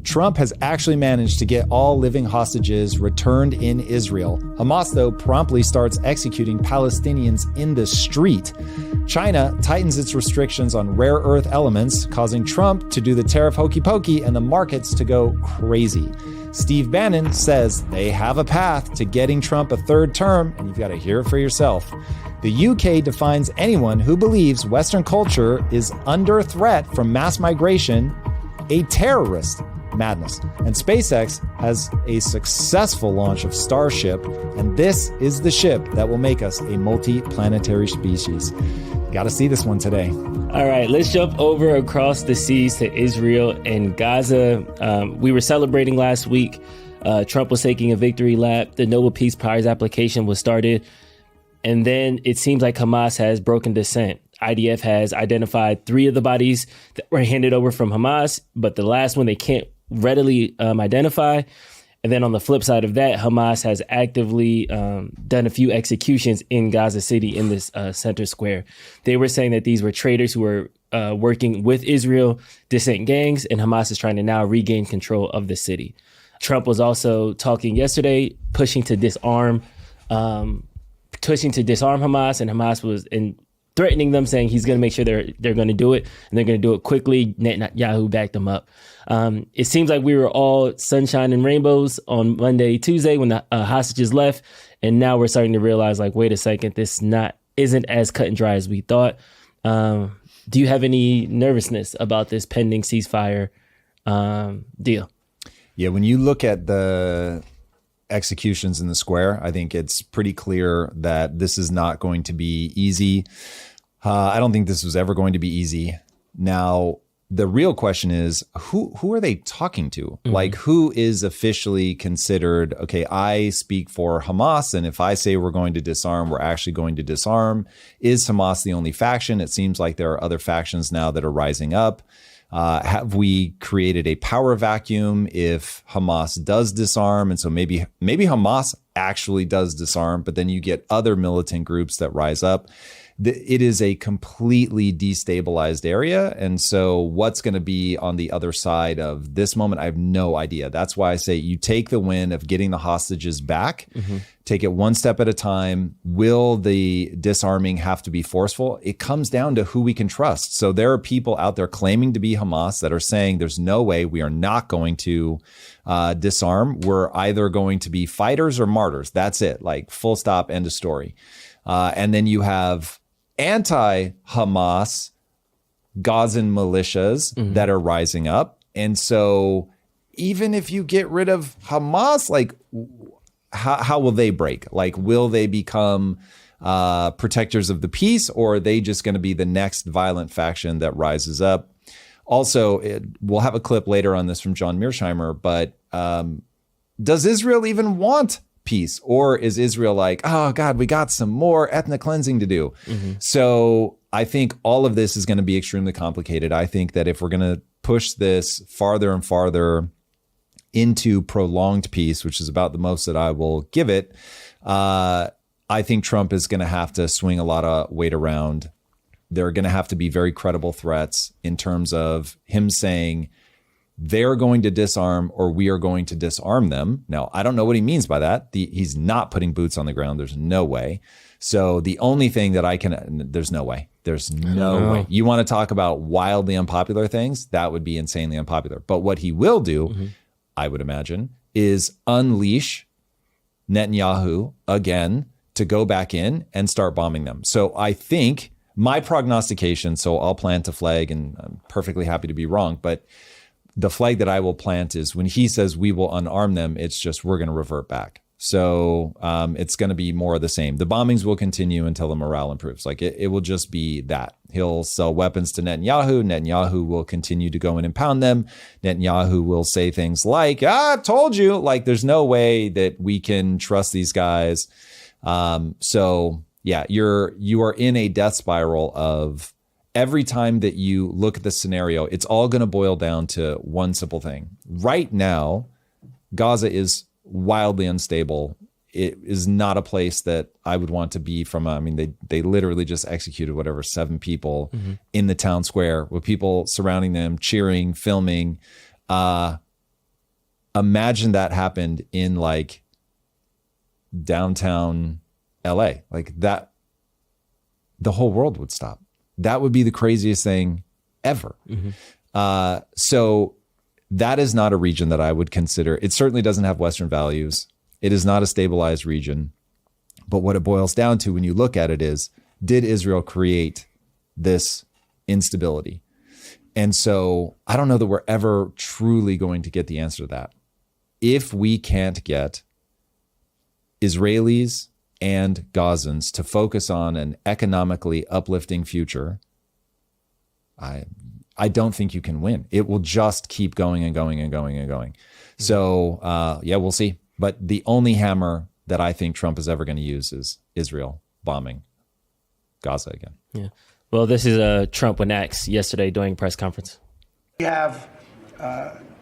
Trump has actually managed to get all living hostages returned in Israel. Hamas, though, promptly starts executing Palestinians in the street. China tightens its restrictions on rare earth elements, causing Trump to do the tariff hokey pokey and the markets to go crazy. Steve Bannon says they have a path to getting Trump a third term, and you've got to hear it for yourself. The UK defines anyone who believes Western culture is under threat from mass migration a terrorist. Madness. And SpaceX has a successful launch of Starship, and this is the ship that will make us a multi-planetary species. Got to see this one today. All right, let's jump over across the seas to Israel and Gaza. We were celebrating last week. Trump was taking a victory lap. The Nobel Peace Prize application was started. And then it seems like Hamas has broken descent. IDF has identified 3 of the bodies that were handed over from Hamas, but the last one they can't readily identify. And then on the flip side of that, Hamas has actively done a few executions in Gaza City in this center square. They were saying that these were traitors who were working with Israel, dissident gangs, and Hamas is trying to now regain control of the city. Trump was also talking yesterday, pushing to disarm Hamas, and Hamas was threatening them, saying he's going to make sure they're going to do it, and they're going to do it quickly. Netanyahu backed them up. It seems like we were all sunshine and rainbows on Monday, Tuesday when the hostages left, and now we're starting to realize, like, wait a second, this isn't as cut and dry as we thought. Do you have any nervousness about this pending ceasefire deal? Yeah, when you look at the executions in the square, I think it's pretty clear that this is not going to be easy. I don't think this was ever going to be easy. Now, the real question is, who are they talking to? Mm-hmm. Like, who is officially considered, okay, I speak for Hamas, and if I say we're going to disarm, we're actually going to disarm. Is Hamas the only faction? It seems like there are other factions now that are rising up. Have we created a power vacuum if Hamas does disarm? And so maybe Hamas actually does disarm, but then you get other militant groups that rise up. It is a completely destabilized area. And so what's going to be on the other side of this moment, I have no idea. That's why I say you take the win of getting the hostages back, take it one step at a time. Will the disarming have to be forceful? It comes down to who we can trust. So there are people out there claiming to be Hamas that are saying there's no way, we are not going to disarm. We're either going to be fighters or martyrs. That's it. Like, full stop, end of story. And then you have anti-Hamas Gazan militias that are rising up. And so even if you get rid of Hamas, like, how will they break? Like, will they become protectors of the peace, or are they just going to be the next violent faction that rises up? Also, we'll have a clip later on this from John Mearsheimer, but does Israel even want peace? Or is Israel like, oh God, we got some more ethnic cleansing to do? So I think all of this is going to be extremely complicated. I think that if we're going to push this farther and farther into prolonged peace, which is about the most that I will give it, I think Trump is going to have to swing a lot of weight around. There are going to have to be very credible threats in terms of him saying, they're going to disarm or we are going to disarm them. Now, I don't know what he means by that. He's not putting boots on the ground. There's no way. So the only thing that there's no way. There's no way. You want to talk about wildly unpopular things? That would be insanely unpopular. But what he will do, I would imagine, is unleash Netanyahu again to go back in and start bombing them. So I think my prognostication, so I'll plant a flag, and I'm perfectly happy to be wrong, but the flag that I will plant is when he says we will unarm them, it's just we're going to revert back. So it's going to be more of the same. The bombings will continue until the morale improves. Like it will just be that. He'll sell weapons to Netanyahu. Netanyahu will continue to go in and pound them. Netanyahu will say things like, I told you, like there's no way that we can trust these guys. So yeah, you are in a death spiral of every time that you look at the scenario, it's all going to boil down to one simple thing. Right now, Gaza is wildly unstable. It is not a place that I would want to be from. I mean, they literally just executed 7 people in the town square with people surrounding them, cheering, filming. imagine that happened in like downtown LA, like that, the whole world would stop. That would be the craziest thing ever. So that is not a region that I would consider. It certainly doesn't have Western values. It is not a stabilized region. But what it boils down to when you look at it is, did Israel create this instability? And so I don't know that we're ever truly going to get the answer to that. If we can't get Israelis and Gazans to focus on an economically uplifting future, I don't think you can win. It will just keep going and going and going and going. So yeah, we'll see. But the only hammer that I think Trump is ever going to use is Israel bombing Gaza again. Yeah. Well, this is Trump when asked yesterday during a press conference. We have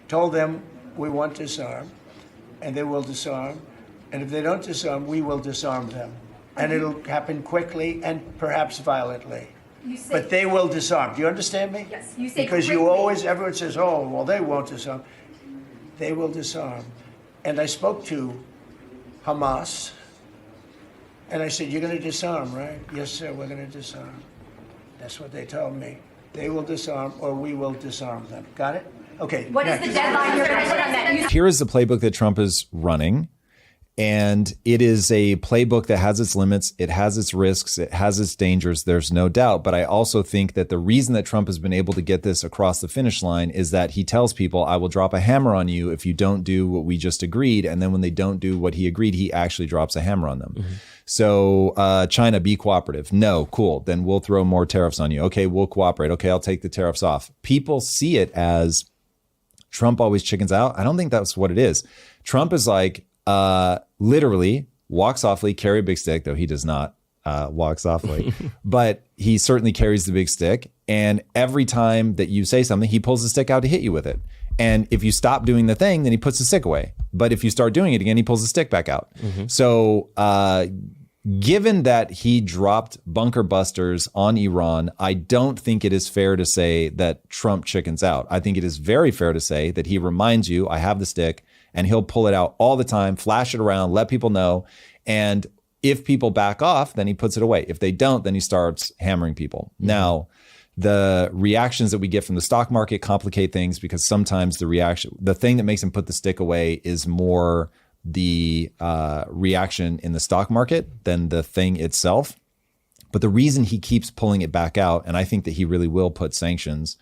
told them we want to disarm, and they will disarm. And if they don't disarm, we will disarm them. And it'll happen quickly and perhaps violently. But they will disarm. Do you understand me? Yes. You say because quickly. you always, everyone says, oh, well, they won't disarm. They will disarm. And I spoke to Hamas, and I said, you're going to disarm, right? Yes, sir, we're going to disarm. That's what they told me. They will disarm, or we will disarm them. Got it? Okay. What is the deadline you're going to put on that? Here is the playbook that Trump is running. And it is a playbook that has its limits. It has its risks. It has its dangers. There's no doubt. But I also think that the reason that Trump has been able to get this across the finish line is that he tells people, I will drop a hammer on you if you don't do what we just agreed. And then when they don't do what he agreed, he actually drops a hammer on them. So China, be cooperative. No, cool. Then we'll throw more tariffs on you. Okay, we'll cooperate. Okay, I'll take the tariffs off. People see it as Trump always chickens out. I don't think that's what it is. Trump is like, literally walk softly, carry a big stick, though he does not walk softly, but he certainly carries the big stick. And every time that you say something, he pulls the stick out to hit you with it. And if you stop doing the thing, then he puts the stick away. But if you start doing it again, he pulls the stick back out. So given that he dropped bunker busters on Iran, I don't think it is fair to say that Trump chickens out. I think it is very fair to say that he reminds you, I have the stick, and he'll pull it out all the time, flash it around, let people know. And if people back off, then he puts it away. If they don't, then he starts hammering people. Now, the reactions that we get from the stock market complicate things because sometimes the thing that makes him put the stick away is more the reaction in the stock market than the thing itself. But the reason he keeps pulling it back out, and I think that he really will put sanctions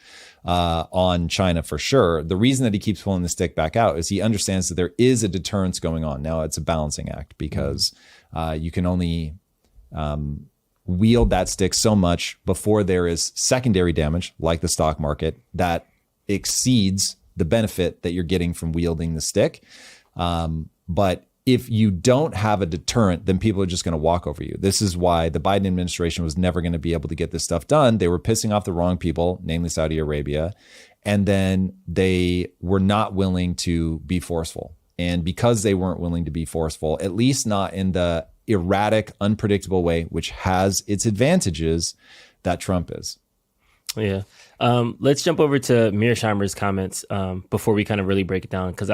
on China for sure, the reason that he keeps pulling the stick back out is he understands that there is a deterrence going on. Now, it's a balancing act because you can only wield that stick so much before there is secondary damage, like the stock market, that exceeds the benefit that you're getting from wielding the stick. But if you don't have a deterrent, then people are just going to walk over you. This is why the Biden administration was never going to be able to get this stuff done. They were pissing off the wrong people, namely Saudi Arabia. And then they were not willing to be forceful. And because they weren't willing to be forceful, at least not in the erratic, unpredictable way, which has its advantages, that Trump is. Yeah. Let's jump over to Mearsheimer's comments before we kind of really break it down. Because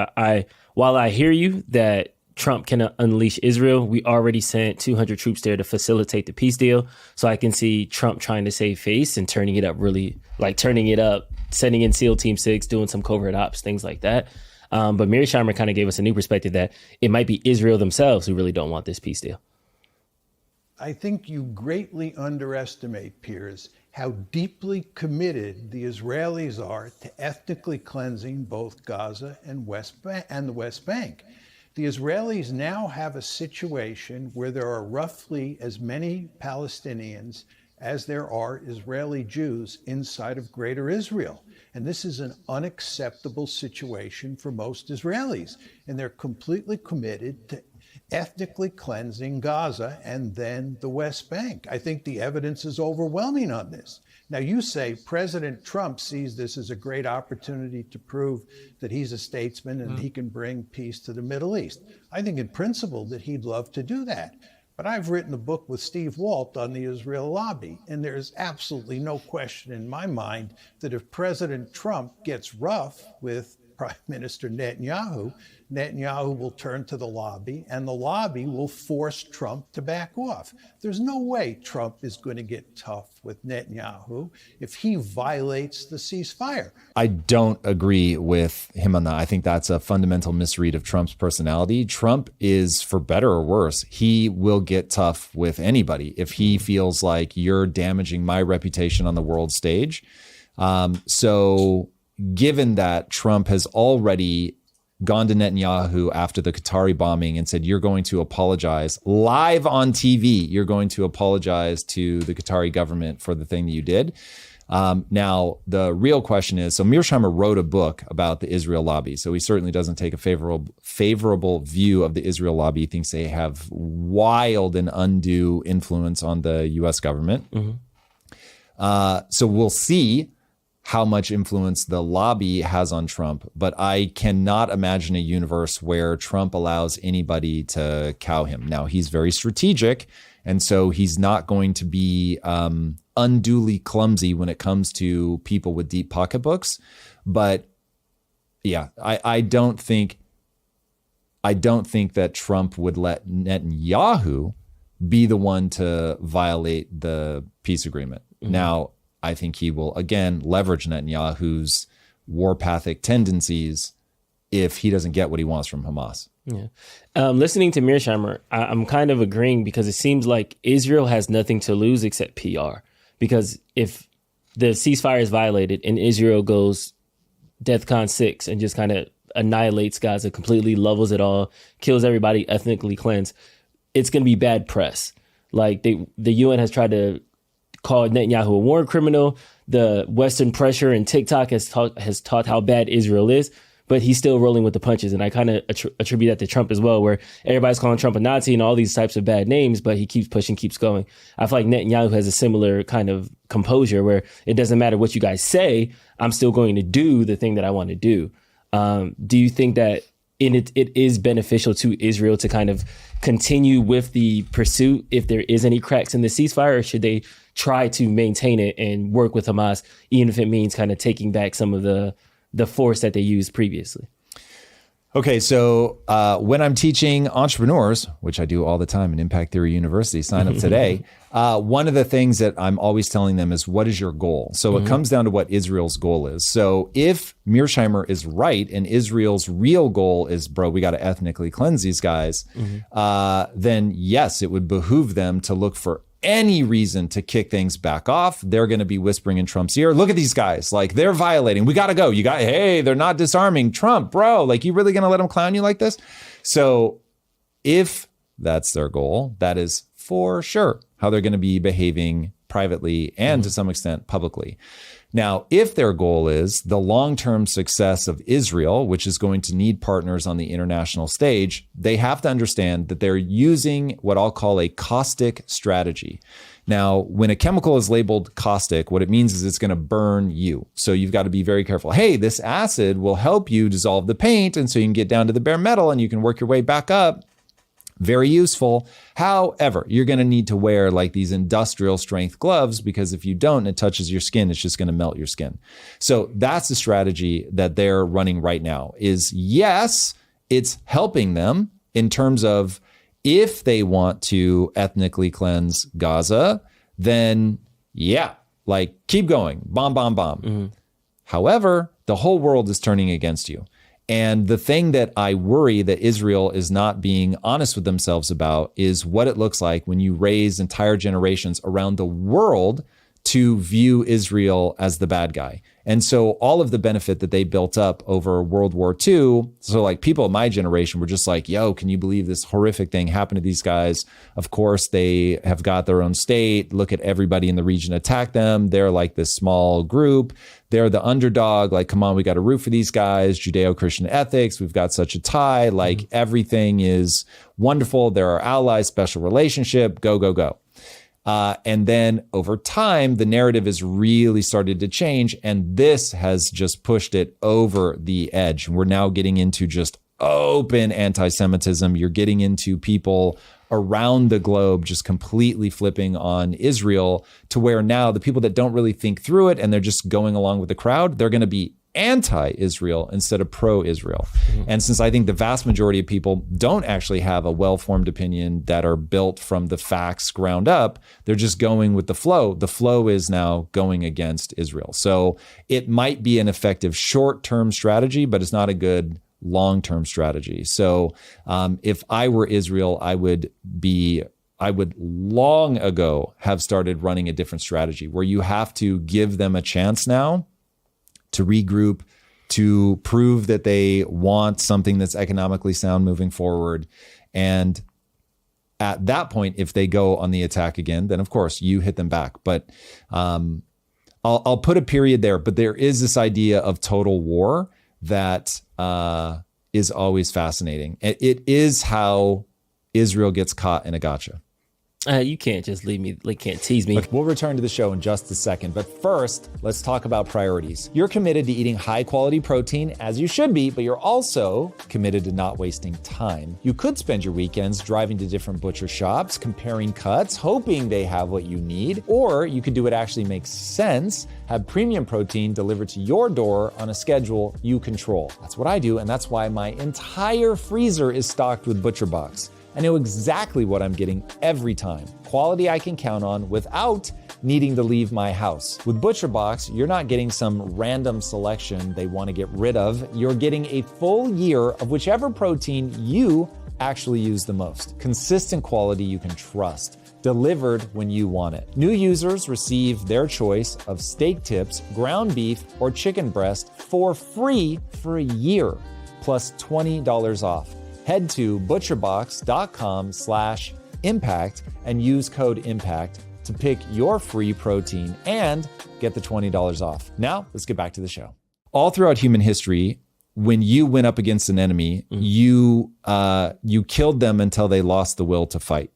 while I hear you that Trump can unleash Israel, we already sent 200 troops there to facilitate the peace deal. So I can see Trump trying to save face and turning it up, sending in SEAL Team 6, doing some covert ops, things like that. But Mearsheimer kind of gave us a new perspective that it might be Israel themselves who really don't want this peace deal. I think you greatly underestimate, Piers, how deeply committed the Israelis are to ethnically cleansing both Gaza and the West Bank. The Israelis now have a situation where there are roughly as many Palestinians as there are Israeli Jews inside of Greater Israel. And this is an unacceptable situation for most Israelis. And they're completely committed to ethnically cleansing Gaza and then the West Bank. I think the evidence is overwhelming on this. Now, you say President Trump sees this as a great opportunity to prove that he's a statesman and he can bring peace to the Middle East. I think in principle that he'd love to do that. But I've written a book with Steve Walt on the Israel lobby, and there's absolutely no question in my mind that if President Trump gets rough with Prime Minister Netanyahu, Netanyahu will turn to the lobby, and the lobby will force Trump to back off. There's no way Trump is going to get tough with Netanyahu if he violates the ceasefire. I don't agree with him on that. I think that's a fundamental misread of Trump's personality. Trump is, for better or worse, he will get tough with anybody if he feels like you're damaging my reputation on the world stage. So given that Trump has already gone to Netanyahu after the Qatari bombing and said, you're going to apologize live on TV. You're going to apologize to the Qatari government for the thing that you did. Now, the real question is, so Mearsheimer wrote a book about the Israel lobby. So he certainly doesn't take a favorable view of the Israel lobby. He thinks they have wild and undue influence on the U.S. government. Mm-hmm. So we'll see how much influence the lobby has on Trump. But I cannot imagine a universe where Trump allows anybody to cow him. Now, he's very strategic, and so he's not going to be unduly clumsy when it comes to people with deep pocketbooks. But yeah, I don't think that Trump would let Netanyahu be the one to violate the peace agreement. Mm-hmm. Now, I think he will, again, leverage Netanyahu's warpathic tendencies if he doesn't get what he wants from Hamas. Yeah. Listening to Mearsheimer, I'm kind of agreeing because it seems like Israel has nothing to lose except PR. Because if the ceasefire is violated and Israel goes DEFCON 6 and just kind of annihilates Gaza, completely levels it all, kills everybody, ethnically cleansed, it's going to be bad press. Like the UN has tried to call Netanyahu a war criminal. The Western pressure and TikTok has taught how bad Israel is, but he's still rolling with the punches. And I kind of attribute that to Trump as well, where everybody's calling Trump a Nazi and all these types of bad names, but he keeps pushing, keeps going. I feel like Netanyahu has a similar kind of composure where it doesn't matter what you guys say, I'm still going to do the thing that I want to do. Do you think that it is beneficial to Israel to kind of continue with the pursuit if there is any cracks in the ceasefire, or should they try to maintain it and work with Hamas, even if it means kind of taking back some of the force that they used previously? Okay, so when I'm teaching entrepreneurs, which I do all the time in Impact Theory University, sign up today. One of the things that I'm always telling them is, what is your goal? So it comes down to what Israel's goal is. So if Mearsheimer is right and Israel's real goal is, bro, we got to ethnically cleanse these guys, then yes, it would behoove them to look for any reason to kick things back off. They're going to be whispering in Trump's ear, look at these guys, like they're violating. We got to go. Hey, they're not disarming. Trump, bro, like you really going to let them clown you like this? So if that's their goal, that is for sure how they're going to be behaving privately and to some extent publicly. Now, if their goal is the long-term success of Israel, which is going to need partners on the international stage, they have to understand that they're using what I'll call a caustic strategy. Now, when a chemical is labeled caustic, what it means is it's going to burn you. So you've got to be very careful. Hey, this acid will help you dissolve the paint, and so you can get down to the bare metal and you can work your way back up. Very useful. However, you're going to need to wear like these industrial strength gloves, because if you don't and it touches your skin, it's just going to melt your skin. So that's the strategy that they're running right now is, yes, it's helping them in terms of if they want to ethnically cleanse Gaza, then yeah, like keep going, bomb, bomb, bomb. Mm-hmm. However, the whole world is turning against you. And the thing that I worry that Israel is not being honest with themselves about is what it looks like when you raise entire generations around the world to view Israel as the bad guy. And so all of the benefit that they built up over World War II, so like people of my generation were just like, yo, can you believe this horrific thing happened to these guys? Of course, they have got their own state. Look at everybody in the region attack them. They're like this small group. They're the underdog. Like, come on, we got to root for these guys. Judeo-Christian ethics. We've got such a tie. Like everything is wonderful. They're our allies, special relationship. Go, go, go. And then over time, the narrative has really started to change. And this has just pushed it over the edge. We're now getting into just open anti-Semitism. You're getting into people around the globe just completely flipping on Israel, to where now the people that don't really think through it and they're just going along with the crowd, they're going to be anti-Israel instead of pro-Israel. And since I think the vast majority of people don't actually have a well-formed opinion that are built from the facts ground up, they're just going with the flow. The flow is now going against Israel. So it might be an effective short-term strategy, but it's not a good long-term strategy. So if I were Israel, I would long ago have started running a different strategy where you have to give them a chance now to regroup, to prove that they want something that's economically sound moving forward. And at that point, if they go on the attack again, then of course you hit them back. But I'll put a period there. But there is this idea of total war that is always fascinating. It is how Israel gets caught in a gotcha. You can't just leave me, can't tease me. We'll return to the show in just a second. But first, let's talk about priorities. You're committed to eating high quality protein, as you should be, but you're also committed to not wasting time. You could spend your weekends driving to different butcher shops, comparing cuts, hoping they have what you need. Or you could do what actually makes sense, have premium protein delivered to your door on a schedule you control. That's what I do, and that's why my entire freezer is stocked with ButcherBox. I know exactly what I'm getting every time. Quality I can count on without needing to leave my house. With ButcherBox, you're not getting some random selection they want to get rid of. You're getting a full year of whichever protein you actually use the most. Consistent quality you can trust. Delivered when you want it. New users receive their choice of steak tips, ground beef, or chicken breast for free for a year, plus $20 off. Head to butcherbox.com/impact and use code IMPACT to pick your free protein and get the $20 off. Now, let's get back to the show. All throughout human history, when you went up against an enemy, you killed them until they lost the will to fight.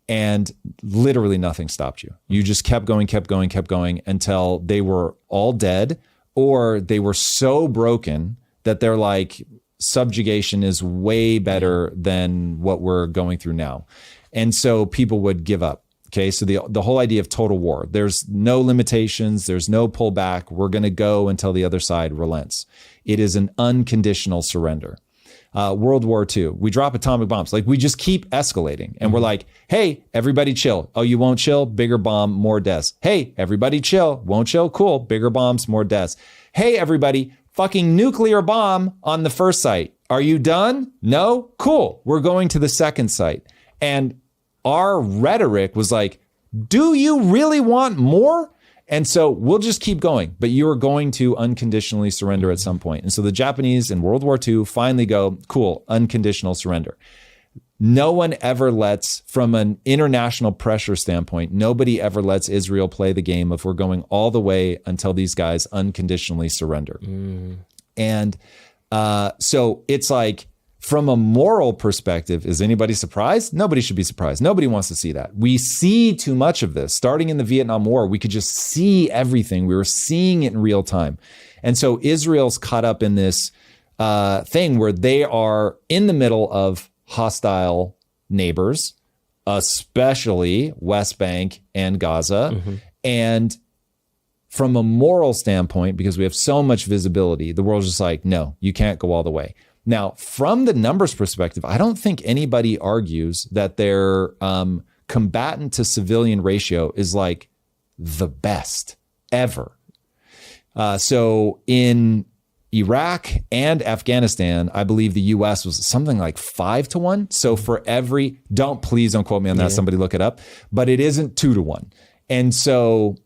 And literally nothing stopped you. You just kept going until they were all dead, or they were so broken that they're like, subjugation is way better than what we're going through now. And so people would give up. Okay, so the whole idea of total war, there's no limitations, there's no pullback. We're going to go until the other side relents. It is an unconditional surrender. World War II, we drop atomic bombs. Like, we just keep escalating. And we're like, hey, everybody chill. Oh, you won't chill? Bigger bomb, more deaths. Hey, everybody chill. Won't chill? Cool. Bigger bombs, more deaths. Hey, everybody, fucking nuclear bomb on the first site. Are you done? No? Cool. We're going to the second site. And our rhetoric was like, do you really want more? And so we'll just keep going, but you are going to unconditionally surrender at some point. And so the Japanese in World War II finally go, cool, unconditional surrender. No one ever lets, from an international pressure standpoint, nobody ever lets Israel play the game of we're going all the way until these guys unconditionally surrender. And so it's like, from a moral perspective, is anybody surprised? Nobody should be surprised. Nobody wants to see that. We see too much of this. Starting in the Vietnam War, we could just see everything. We were seeing it in real time. And so Israel's caught up in this thing where they are in the middle of hostile neighbors, especially West Bank and Gaza. And from a moral standpoint, because we have so much visibility, the world's just like, no, you can't go all the way. Now, from the numbers perspective, I don't think anybody argues that their combatant to civilian ratio is like the best ever. So in Iraq and Afghanistan, I believe the U.S. was something like 5-1. So for every, please don't quote me on that. Somebody look it up, but it isn't 2-1. And so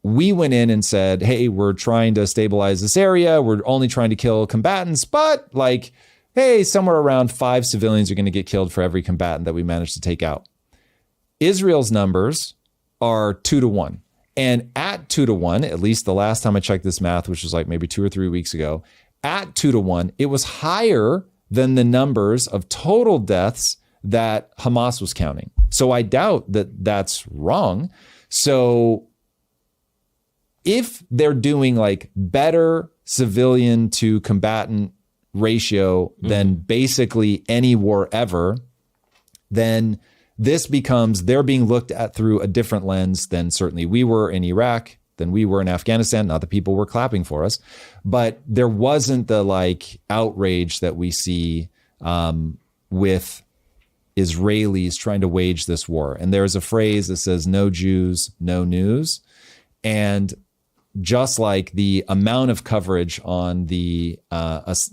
we went in and said, hey, we're trying to stabilize this area. We're only trying to kill combatants, but like, hey, somewhere around 5 civilians are going to get killed for every combatant that we managed to take out. Israel's numbers are 2-1. And at 2-1, at least the last time I checked this math, which was like maybe 2 or 3 weeks ago, at 2-1, it was higher than the numbers of total deaths that Hamas was counting. So I doubt that that's wrong. So if they're doing like better civilian to combatant ratio than basically any war ever, then this becomes, they're being looked at through a different lens than certainly we were in Iraq, than we were in Afghanistan. Not that people were clapping for us, but there wasn't the like outrage that we see with Israelis trying to wage this war. And there's a phrase that says, no Jews, no news. And just like the amount of coverage on the Hamas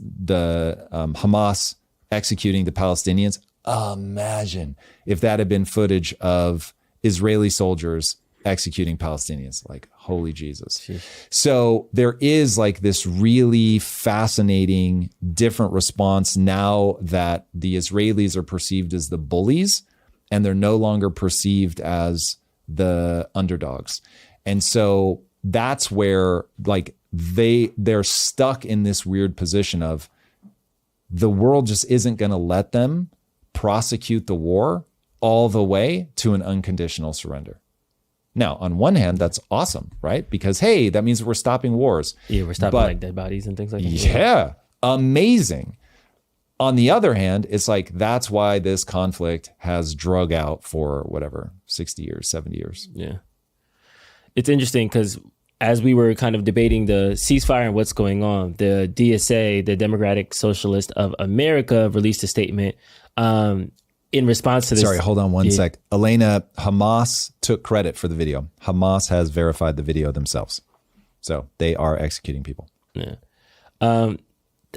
executing the Palestinians, imagine if that had been footage of Israeli soldiers executing Palestinians. Like, holy Jesus. Jeez. So there is like this really fascinating different response now that the Israelis are perceived as the bullies and they're no longer perceived as the underdogs. And so that's where like they're stuck in this weird position of the world just isn't going to let them prosecute the war all the way to an unconditional surrender. Now, on one hand, that's awesome, right? Because, hey, that means we're stopping wars. Yeah, we're stopping like dead bodies and things like that. Yeah, amazing. On the other hand, it's like that's why this conflict has drug out for whatever, 60 years, 70 years. Yeah. It's interesting because as we were kind of debating the ceasefire and what's going on, the DSA, the Democratic Socialist of America, released a statement in response to this. Sorry, hold on one sec. Elena, Hamas took credit for the video. Hamas has verified the video themselves. So they are executing people. Yeah.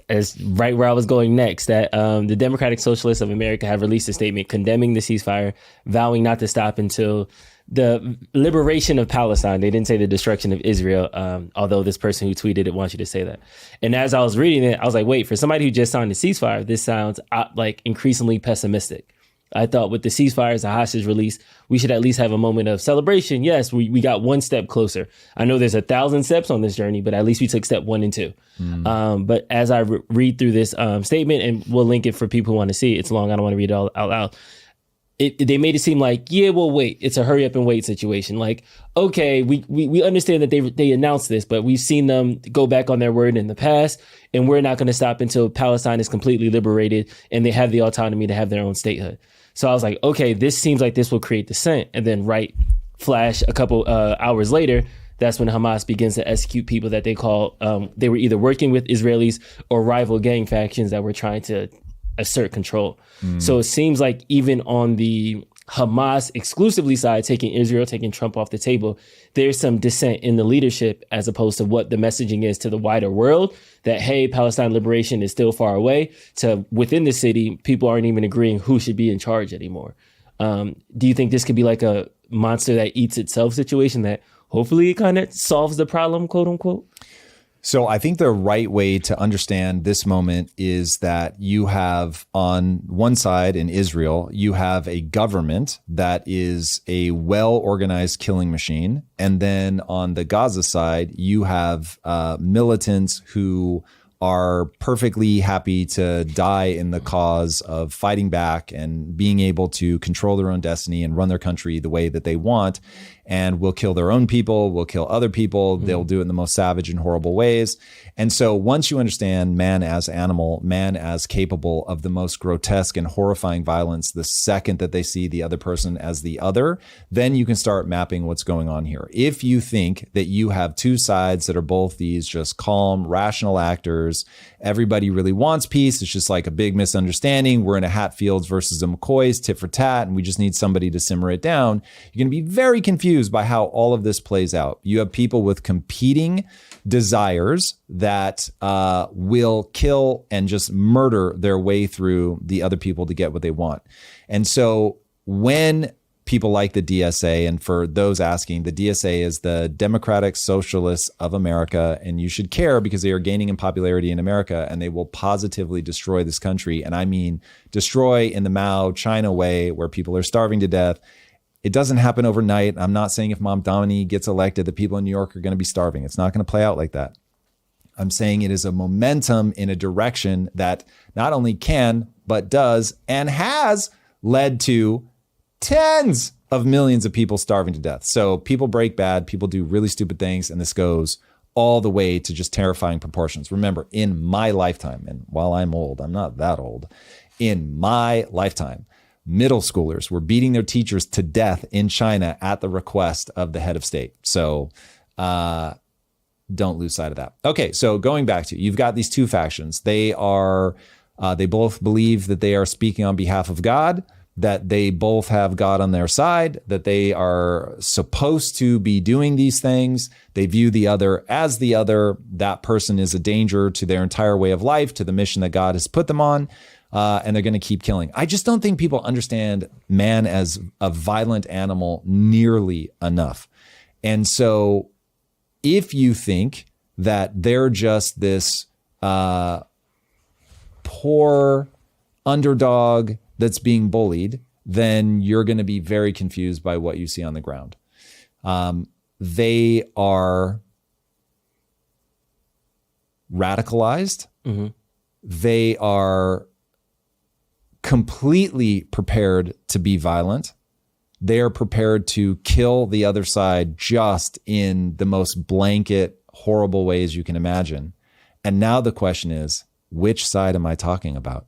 As right where I was going next, that the Democratic Socialists of America have released a statement condemning the ceasefire, vowing not to stop until the liberation of Palestine. They didn't say the destruction of Israel, although this person who tweeted it wants you to say that. And as I was reading it, I was like, wait, for somebody who just signed a ceasefire, this sounds like increasingly pessimistic. I thought with the ceasefire as a hostage release, we should at least have a moment of celebration. Yes, we got one step closer. I know there's 1,000 steps on this journey, but at least we took step 1 and 2. But as I read through this statement, and we'll link it for people who want to see it, it's long, I don't want to read it all out loud. They made it seem like, yeah, well, wait, it's a hurry up and wait situation. Like, okay, we understand that they announced this, but we've seen them go back on their word in the past, and we're not going to stop until Palestine is completely liberated and they have the autonomy to have their own statehood. So I was like, okay, this seems like this will create dissent. And then flash a couple hours later, that's when Hamas begins to execute people that they call, they were either working with Israelis or rival gang factions that were trying to assert control. So it seems like even on the Hamas exclusively side, taking Israel, taking Trump off the table, there's some dissent in the leadership as opposed to what the messaging is to the wider world that, hey, Palestine liberation is still far away, to within the city, people aren't even agreeing who should be in charge anymore. Do you think this could be like a monster that eats itself situation that hopefully kind of solves the problem, quote unquote? So I think the right way to understand this moment is that you have on one side in Israel, you have a government that is a well-organized killing machine. And then on the Gaza side, you have militants who are perfectly happy to die in the cause of fighting back and being able to control their own destiny and run their country the way that they want, and will kill their own people, will kill other people. They'll do it in the most savage and horrible ways. And so once you understand man as animal, man as capable of the most grotesque and horrifying violence, the second that they see the other person as the other, then you can start mapping what's going on here. If you think that you have two sides that are both these just calm, rational actors, everybody really wants peace, it's just like a big misunderstanding, we're in a Hatfields versus a McCoy's tit for tat, and we just need somebody to simmer it down, you're going to be very confused by how all of this plays out. You have people with competing desires that will kill and just murder their way through the other people to get what they want. And so when people like the DSA, and for those asking, the DSA is the Democratic Socialists of America, and you should care because they are gaining in popularity in America and they will positively destroy this country. And I mean destroy in the Mao China way, where people are starving to death. It doesn't happen overnight. I'm not saying if Mamdani gets elected, the people in New York are going to be starving. It's not going to play out like that. I'm saying it is a momentum in a direction that not only can, but does and has led to tens of millions of people starving to death. So people break bad, people do really stupid things, and this goes all the way to just terrifying proportions. Remember, in my lifetime, and while I'm old, I'm not that old, in my lifetime, middle schoolers were beating their teachers to death in China at the request of the head of state. So Don't lose sight of that. Okay, so going back to, you've got these two factions. They both believe that they are speaking on behalf of God, that they both have God on their side, that they are supposed to be doing these things. They view the other as the other. That person is a danger to their entire way of life, to the mission that God has put them on, and they're going to keep killing. I just don't think people understand man as a violent animal nearly enough. And so if you think that they're just this poor underdog that's being bullied, then you're going to be very confused by what you see on the ground. They are radicalized. Mm-hmm. They are completely prepared to be violent. They are prepared to kill the other side just in the most blanket, horrible ways you can imagine. And now the question is, which side am I talking about?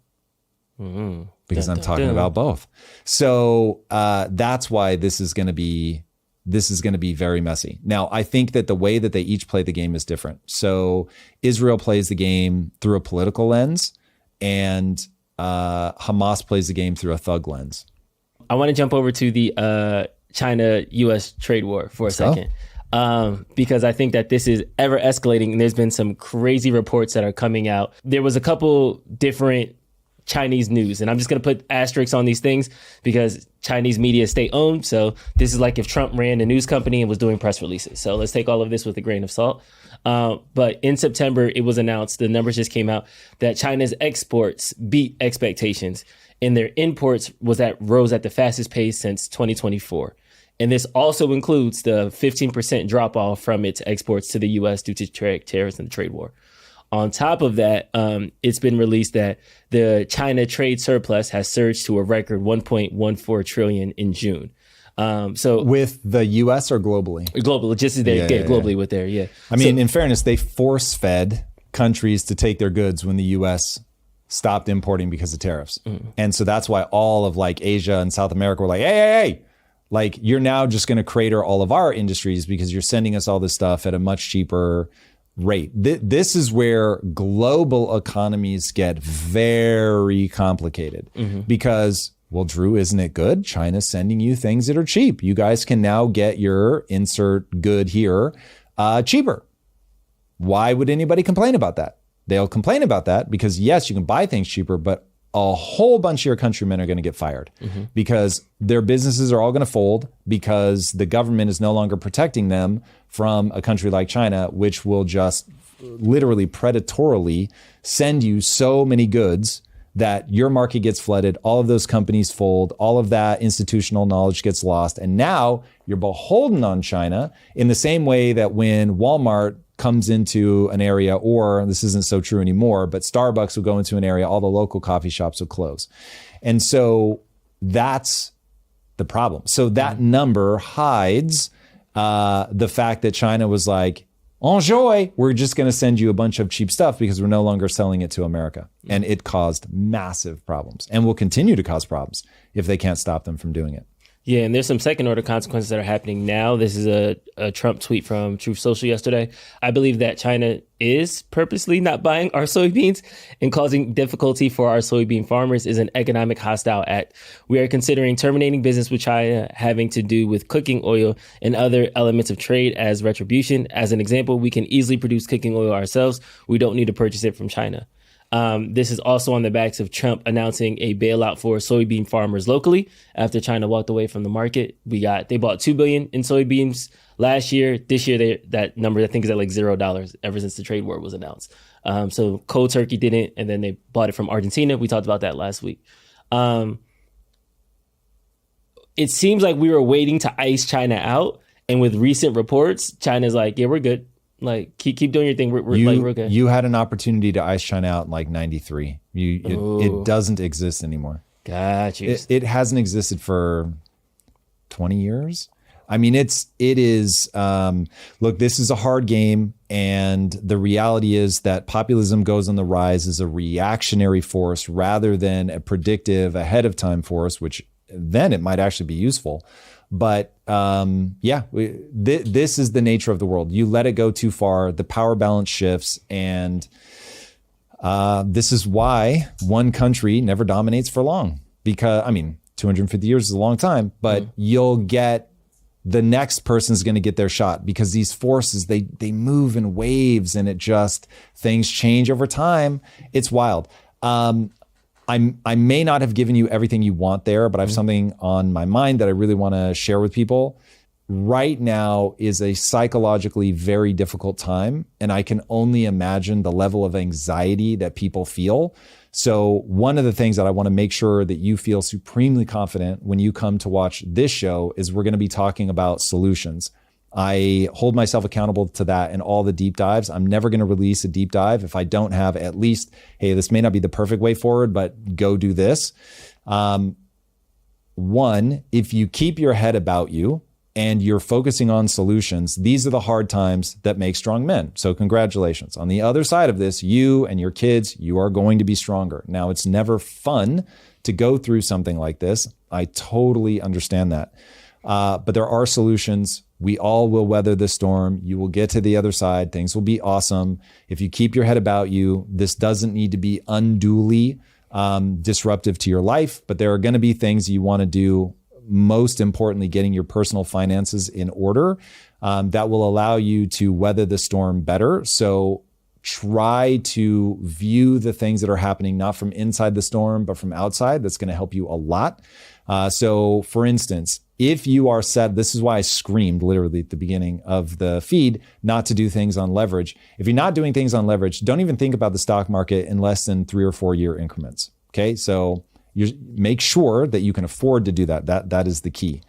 Mm-hmm. Because I'm talking about both. So that's why this is going to be very messy. Now, I think that the way that they each play the game is different. So Israel plays the game through a political lens, and Hamas plays the game through a thug lens. I want to jump over to the China-U.S. trade war for a second, because I think that this is ever escalating, and there's been some crazy reports that are coming out. There was a couple different Chinese news, and I'm just going to put asterisks on these things because Chinese media is state-owned. So this is like if Trump ran a news company and was doing press releases. So let's take all of this with a grain of salt. But in September, it was announced, the numbers just came out, that China's exports beat expectations, and their imports rose at the fastest pace since 2024. And this also includes the 15% drop off from its exports to the U.S. due to tariffs and the trade war. On top of that, it's been released that the China trade surplus has surged to a record 1.14 trillion in June. So with the U.S. or globally? Globally, just as globally with there, yeah. I mean, in fairness, they force-fed countries to take their goods when the U.S. stopped importing because of tariffs. And so that's why all of like Asia and South America were like, hey, like you're now just going to crater all of our industries because you're sending us all this stuff at a much cheaper rate. This is where global economies get very complicated because, well, Drew, isn't it good? China's sending you things that are cheap. You guys can now get your insert good here cheaper. Why would anybody complain about that? They'll complain about that because, yes, you can buy things cheaper, but a whole bunch of your countrymen are going to get fired because their businesses are all going to fold because the government is no longer protecting them from a country like China, which will just literally predatorily send you so many goods that your market gets flooded, all of those companies fold, all of that institutional knowledge gets lost. And now you're beholden on China in the same way that when Walmart comes into an area, or this isn't so true anymore, but Starbucks will go into an area, all the local coffee shops will close. And so that's the problem. So that number hides the fact that China was like, enjoy, we're just going to send you a bunch of cheap stuff because we're no longer selling it to America. And it caused massive problems and will continue to cause problems if they can't stop them from doing it. Yeah, and there's some second order consequences that are happening now. This is a Trump tweet from Truth Social yesterday. I believe that China is purposely not buying our soybeans and causing difficulty for our soybean farmers is an economic hostile act. We are considering terminating business with China having to do with cooking oil and other elements of trade as retribution. As an example, we can easily produce cooking oil ourselves. We don't need to purchase it from China. This is also on the backs of Trump announcing a bailout for soybean farmers locally after China walked away from the market. They bought $2 billion in soybeans last year. This year, that number I think is at like $0 ever since the trade war was announced. So cold turkey didn't, and then they bought it from Argentina. We talked about that last week. It seems like we were waiting to ice China out, and with recent reports, China's like, yeah, we're good. Like, keep doing your thing. We're okay. You had an opportunity to ice China out in like 93. It doesn't exist anymore. Got you. It hasn't existed for 20 years. I mean, it is, look, this is a hard game. And the reality is that populism goes on the rise as a reactionary force rather than a predictive ahead of time force, which then it might actually be useful. But this is the nature of the world. You let it go too far, the power balance shifts, and this is why one country never dominates for long. Because, 250 years is a long time, but you'll get the next person's going to get their shot, because these forces, they move in waves, and things change over time. It's wild. I may not have given you everything you want there, but I have something on my mind that I really want to share with people. Right now is a psychologically very difficult time, and I can only imagine the level of anxiety that people feel. So one of the things that I want to make sure that you feel supremely confident when you come to watch this show is we're going to be talking about solutions. I hold myself accountable to that in all the deep dives. I'm never going to release a deep dive if I don't have at least, hey, this may not be the perfect way forward, but go do this. One, if you keep your head about you and you're focusing on solutions, these are the hard times that make strong men. So congratulations. On the other side of this, you and your kids, you are going to be stronger. Now, it's never fun to go through something like this. I totally understand that. But there are solutions. We all will weather the storm. You will get to the other side. Things will be awesome. If you keep your head about you, this doesn't need to be unduly disruptive to your life, but there are going to be things you want to do. Most importantly, getting your personal finances in order that will allow you to weather the storm better. So try to view the things that are happening, not from inside the storm, but from outside. That's going to help you a lot. So for instance, if you are set, this is why I screamed literally at the beginning of the feed, not to do things on leverage. If you're not doing things on leverage, don't even think about the stock market in less than 3 or 4 year increments. Okay. So you make sure that you can afford to do that. That is the key.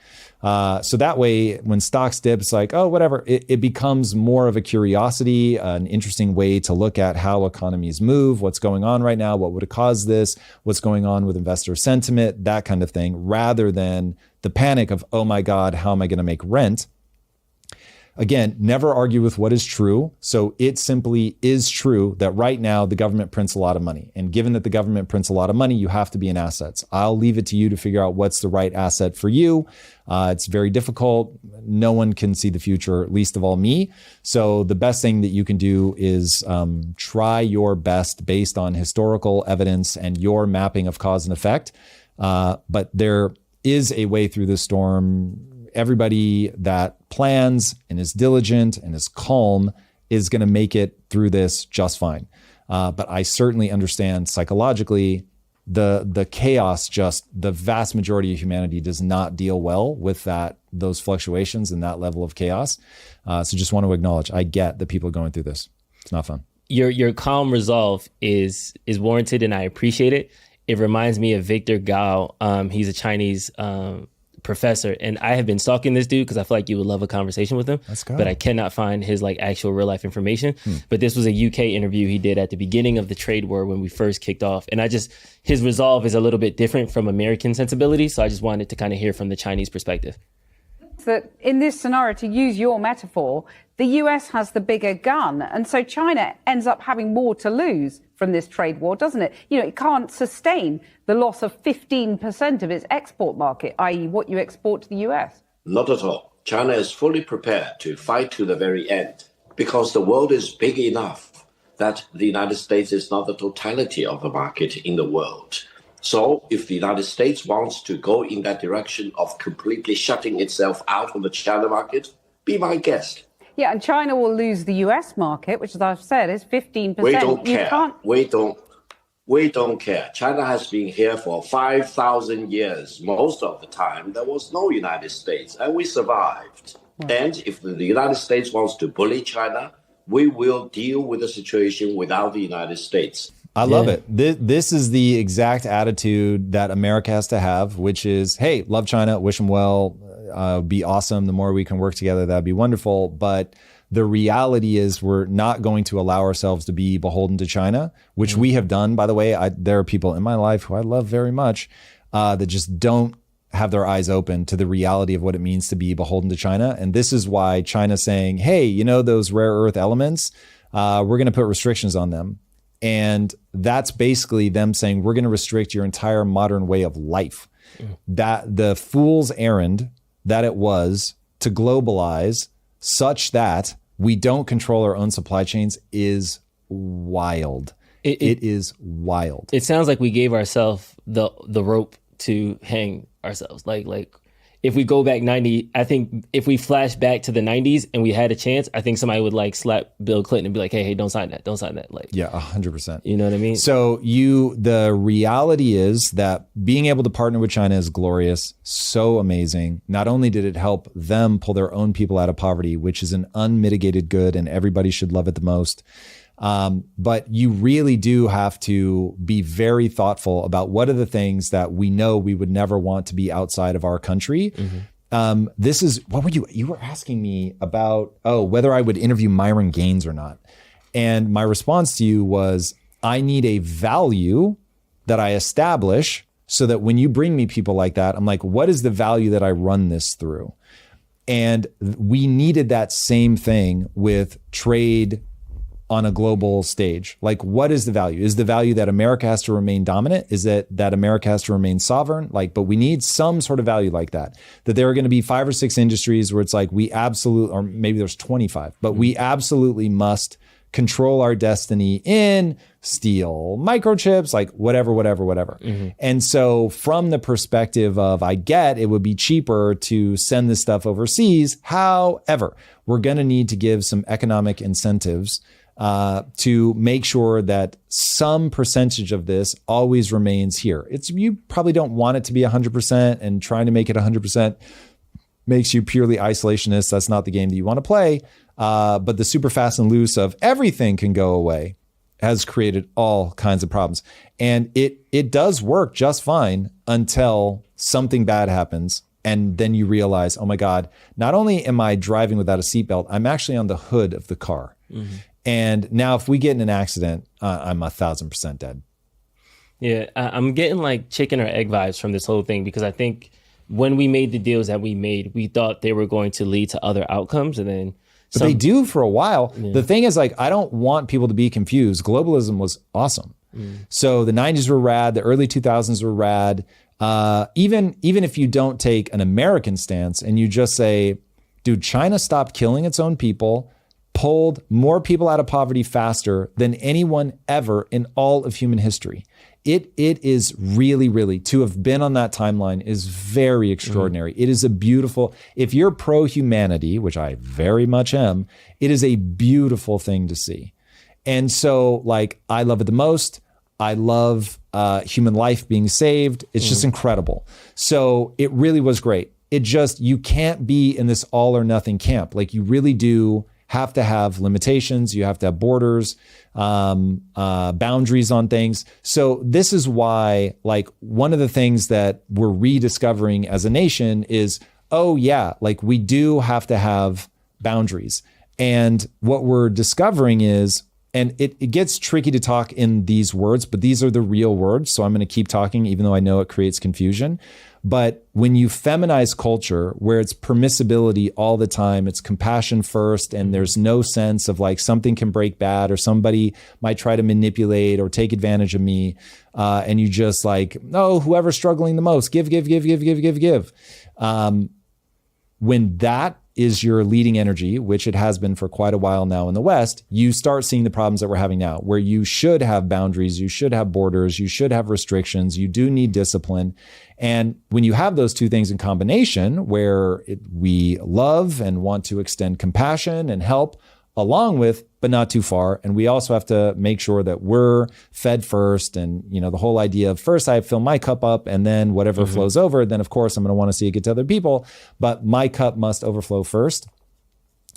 So that way, when stocks dip, it's like, oh, whatever. It becomes more of a curiosity, an interesting way to look at how economies move, what's going on right now, what would have caused this, what's going on with investor sentiment, that kind of thing, rather than the panic of, oh my God, how am I going to make rent? Again, never argue with what is true. So it simply is true that right now the government prints a lot of money. And given that the government prints a lot of money, you have to be in assets. I'll leave it to you to figure out what's the right asset for you. It's very difficult. No one can see the future, least of all me. So the best thing that you can do is try your best based on historical evidence and your mapping of cause and effect. But there is a way through the storm. Everybody that plans and is diligent and is calm is going to make it through this just fine. But I certainly understand psychologically the chaos, just the vast majority of humanity does not deal well with those fluctuations and that level of chaos. So just want to acknowledge, I get that people are going through this. It's not fun. Your calm resolve is warranted, and I appreciate it. It reminds me of Victor Gao. He's a Chinese professor, and I have been stalking this dude because I feel like you would love a conversation with him. Let's go. But I cannot find his actual real life information. But this was a UK interview he did at the beginning of the trade war when we first kicked off, and his resolve is a little bit different from American sensibility. So I just wanted to kind of hear from the Chinese perspective. That in this scenario, to use your metaphor, the US has the bigger gun, and so China ends up having more to lose from this trade war, doesn't it? It can't sustain the loss of 15% of its export market, i.e. what you export to the US. Not at all. China is fully prepared to fight to the very end because the world is big enough that the United States is not the totality of the market in the world. So if the United States wants to go in that direction of completely shutting itself out of the China market, be my guest. Yeah, and China will lose the US market, which, as I've said, is 15%. We don't care. We don't care. China has been here for 5,000 years. Most of the time, there was no United States, and we survived. And if the United States wants to bully China, we will deal with the situation without the United States. I love it. This is the exact attitude that America has to have, which is, hey, love China, wish them well, be awesome. The more we can work together, that'd be wonderful. But the reality is we're not going to allow ourselves to be beholden to China, which we have done, by the way. There are people in my life who I love very much that just don't have their eyes open to the reality of what it means to be beholden to China. And this is why China's saying, hey, those rare earth elements, we're going to put restrictions on them. And that's basically them saying, we're going to restrict your entire modern way of life. That the fool's errand that it was to globalize such that we don't control our own supply chains is wild. It is wild. It sounds like we gave ourselves the rope to hang ourselves. Like if we go back 90, I think if we flash back to the 90s and we had a chance, I think somebody would like slap Bill Clinton and be like, hey, don't sign that. Don't sign that. Like, yeah, 100%. You know what I mean? So the reality is that being able to partner with China is glorious, so amazing. Not only did it help them pull their own people out of poverty, which is an unmitigated good and everybody should love it the most. But you really do have to be very thoughtful about what are the things that we know we would never want to be outside of our country. This is, what were you were asking me about, whether I would interview Myron Gaines or not. And my response to you was, I need a value that I establish so that when you bring me people like that, I'm like, what is the value that I run this through? And we needed that same thing with trade on a global stage. Like, what is the value? Is the value that America has to remain dominant? Is it that America has to remain sovereign? Like, but we need some sort of value like that. That there are going to be 5 or 6 industries where it's like we absolutely, or maybe there's 25, but we absolutely must control our destiny in steel, microchips, like whatever. And so from the perspective of, I get it would be cheaper to send this stuff overseas. However, we're going to need to give some economic incentives to make sure that some percentage of this always remains here. You probably don't want it to be 100%, and trying to make it 100% makes you purely isolationist. That's not the game that you want to play. But the super fast and loose of everything can go away has created all kinds of problems. And it does work just fine until something bad happens. And then you realize, oh my God, not only am I driving without a seatbelt, I'm actually on the hood of the car. And now if we get in an accident, I'm 1,000% dead. Yeah, I'm getting like chicken or egg vibes from this whole thing, because I think when we made the deals that we made, we thought they were going to lead to other outcomes. And then but they do for a while. Yeah. The thing is, like, I don't want people to be confused. Globalism was awesome. So the 90s were rad. The early 2000s were rad. Even if you don't take an American stance and you just say, dude, China stopped killing its own people, pulled more people out of poverty faster than anyone ever in all of human history. It is really, really, to have been on that timeline is very extraordinary. It is a beautiful, if you're pro-humanity, which I very much am, it is a beautiful thing to see. And so, like, I love it the most. I love human life being saved. It's just incredible. So it really was great. It just, you can't be in this all or nothing camp. Like, you really do have to have limitations. You have to have borders, boundaries on things. So this is why, like, one of the things that we're rediscovering as a nation is, oh yeah, like, we do have to have boundaries. And what we're discovering is, and it gets tricky to talk in these words, but these are the real words. So I'm going to keep talking, even though I know it creates confusion. But when you feminize culture, where it's permissibility all the time, it's compassion first, and there's no sense of like something can break bad or somebody might try to manipulate or take advantage of me. And you just like, no, whoever's struggling the most, give. When that is your leading energy, which it has been for quite a while now in the West, you start seeing the problems that we're having now, where you should have boundaries, you should have borders, you should have restrictions, you do need discipline. And when you have those two things in combination, where we love and want to extend compassion and help along with, but not too far. And we also have to make sure that we're fed first. And, you know, the whole idea of first I fill my cup up and then whatever flows over, then of course I'm going to want to see it get to other people, but my cup must overflow first.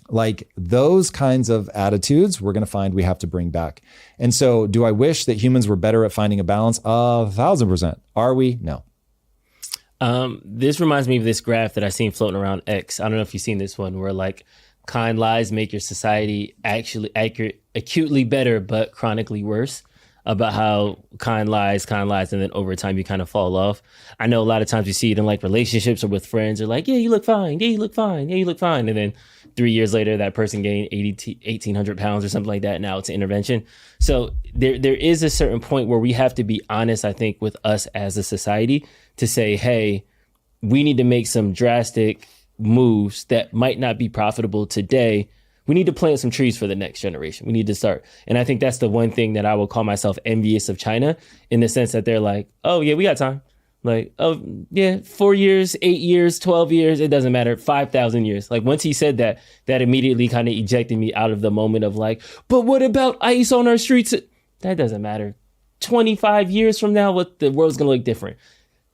Like, those kinds of attitudes, we're going to find we have to bring back. And so do I wish that humans were better at finding a balance? 1,000%. Are we? No. This reminds me of this graph that I seen floating around X. I don't know if you've seen this one, where like, kind lies make your society actually acutely better, but chronically worse. about how kind lies, and then over time you kind of fall off. I know a lot of times you see it in like relationships or with friends. They're like, yeah, you look fine. Yeah, you look fine. Yeah, you look fine. And then 3 years later, that person gained 1,800 pounds or something like that. Now it's an intervention. So there is a certain point where we have to be honest, I think, with us as a society to say, hey, we need to make some drastic moves that might not be profitable today. We need to plant some trees for the next generation. We need to start. And I think that's the one thing that I will call myself envious of China, in the sense that they're like, oh, yeah, we got time. Like, oh, yeah, 4 years, 8 years, 12 years, it doesn't matter, 5,000 years. Like, once he said that, that immediately kind of ejected me out of the moment of like, but what about ice on our streets? That doesn't matter. 25 years from now, what the world's going to look different.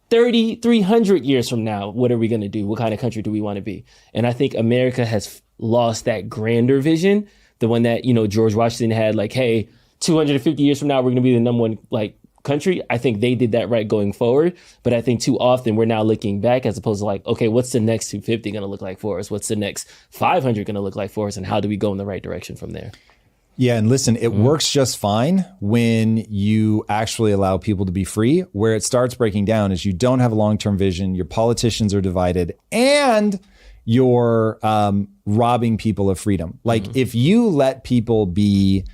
300 years from now, what are we going to do? What kind of country do we want to be? And I think America has lost that grander vision, the one that, you know, George Washington had, like, hey, 250 years from now, we're going to be the number one, like, country. I think they did that right going forward. But I think too often we're now looking back as opposed to like, okay, what's the next 250 going to look like for us? What's the next 500 going to look like for us? And how do we go in the right direction from there? Yeah. And listen, it works just fine when you actually allow people to be free. Where it starts breaking down is you don't have a long-term vision. Your politicians are divided and you're robbing people of freedom. Like if you let people be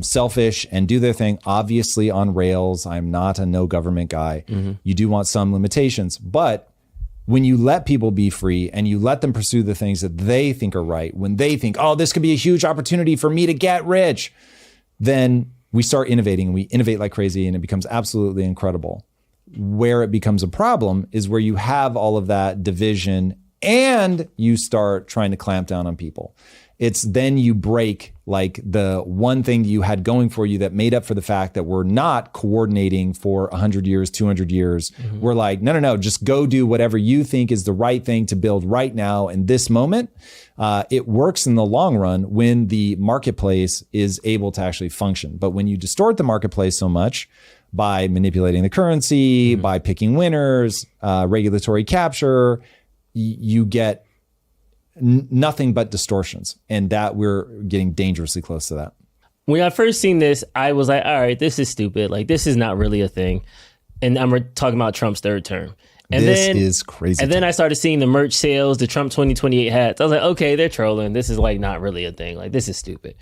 selfish and do their thing, obviously on rails, I'm not a no government guy. You do want some limitations, but when you let people be free and you let them pursue the things that they think are right, when they think, oh, this could be a huge opportunity for me to get rich, then we start innovating and we innovate like crazy and it becomes absolutely incredible. Where it becomes a problem is where you have all of that division and you start trying to clamp down on people. It's then you break like the one thing you had going for you that made up for the fact that we're not coordinating for 100 years, 200 years. We're like, no, just go do whatever you think is the right thing to build right now in this moment. It works in the long run when the marketplace is able to actually function. But when you distort the marketplace so much by manipulating the currency, by picking winners, regulatory capture, you get nothing but distortions, and that we're getting dangerously close to that. When I first seen this, I was like, all right, this is stupid. Like, this is not really a thing. And I'm talking about Trump's third term. And this is crazy. And then I started seeing the merch sales, the Trump 2028 hats. I was like, okay, they're trolling. This is like not really a thing. Like, this is stupid.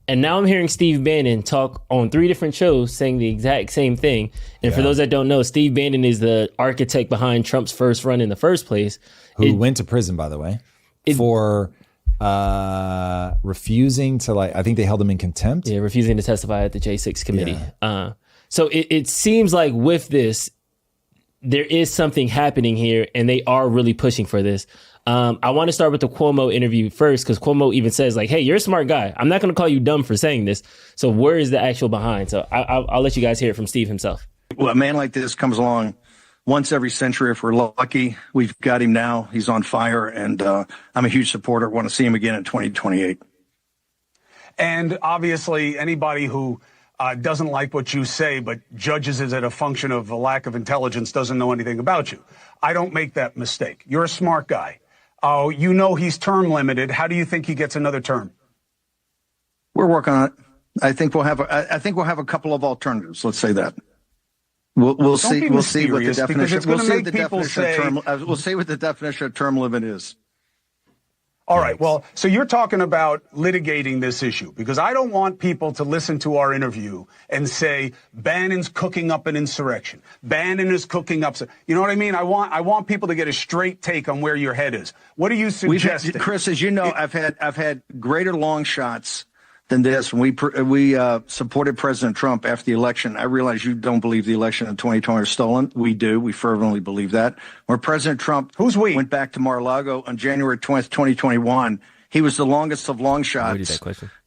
And now I'm hearing Steve Bannon talk on 3 different shows saying the exact same thing. And for those that don't know, Steve Bannon is the architect behind Trump's first run in the first place. Who went to prison, by the way. For refusing to, like, I think they held him in contempt. Yeah, refusing to testify at the J6 committee. Yeah. So it seems like with this, there is something happening here and they are really pushing for this. I want to start with the Cuomo interview first, because Cuomo even says like, hey, you're a smart guy. I'm not going to call you dumb for saying this. So where is the actual behind? So I'll let you guys hear it from Steve himself. Well, a man like this comes along once every century if we're lucky. We've got him now. He's on fire, and I'm a huge supporter. Want to see him again in 2028. And obviously, anybody who doesn't like what you say but judges it as a function of a lack of intelligence doesn't know anything about you. I don't make that mistake. You're a smart guy. You know he's term limited. How do you think he gets another term? We're working on it. I think we'll have a couple of alternatives. Let's say that. We'll see. We'll see what the definition. We'll see what the definition of term. We'll see what the definition of term limit is. All right. Well, so you're talking about litigating this issue, because I don't want people to listen to our interview and say Bannon's cooking up an insurrection. Bannon is cooking up. You know what I mean? I want people to get a straight take on where your head is. What are you suggesting? Chris, as you know, I've had greater long shots than this. When we supported President Trump after the election, I realize you don't believe the election in 2020 was stolen. We do. We fervently believe that. When President Trump went back to Mar-a-Lago on January 20th, 2021, he was the longest of long shots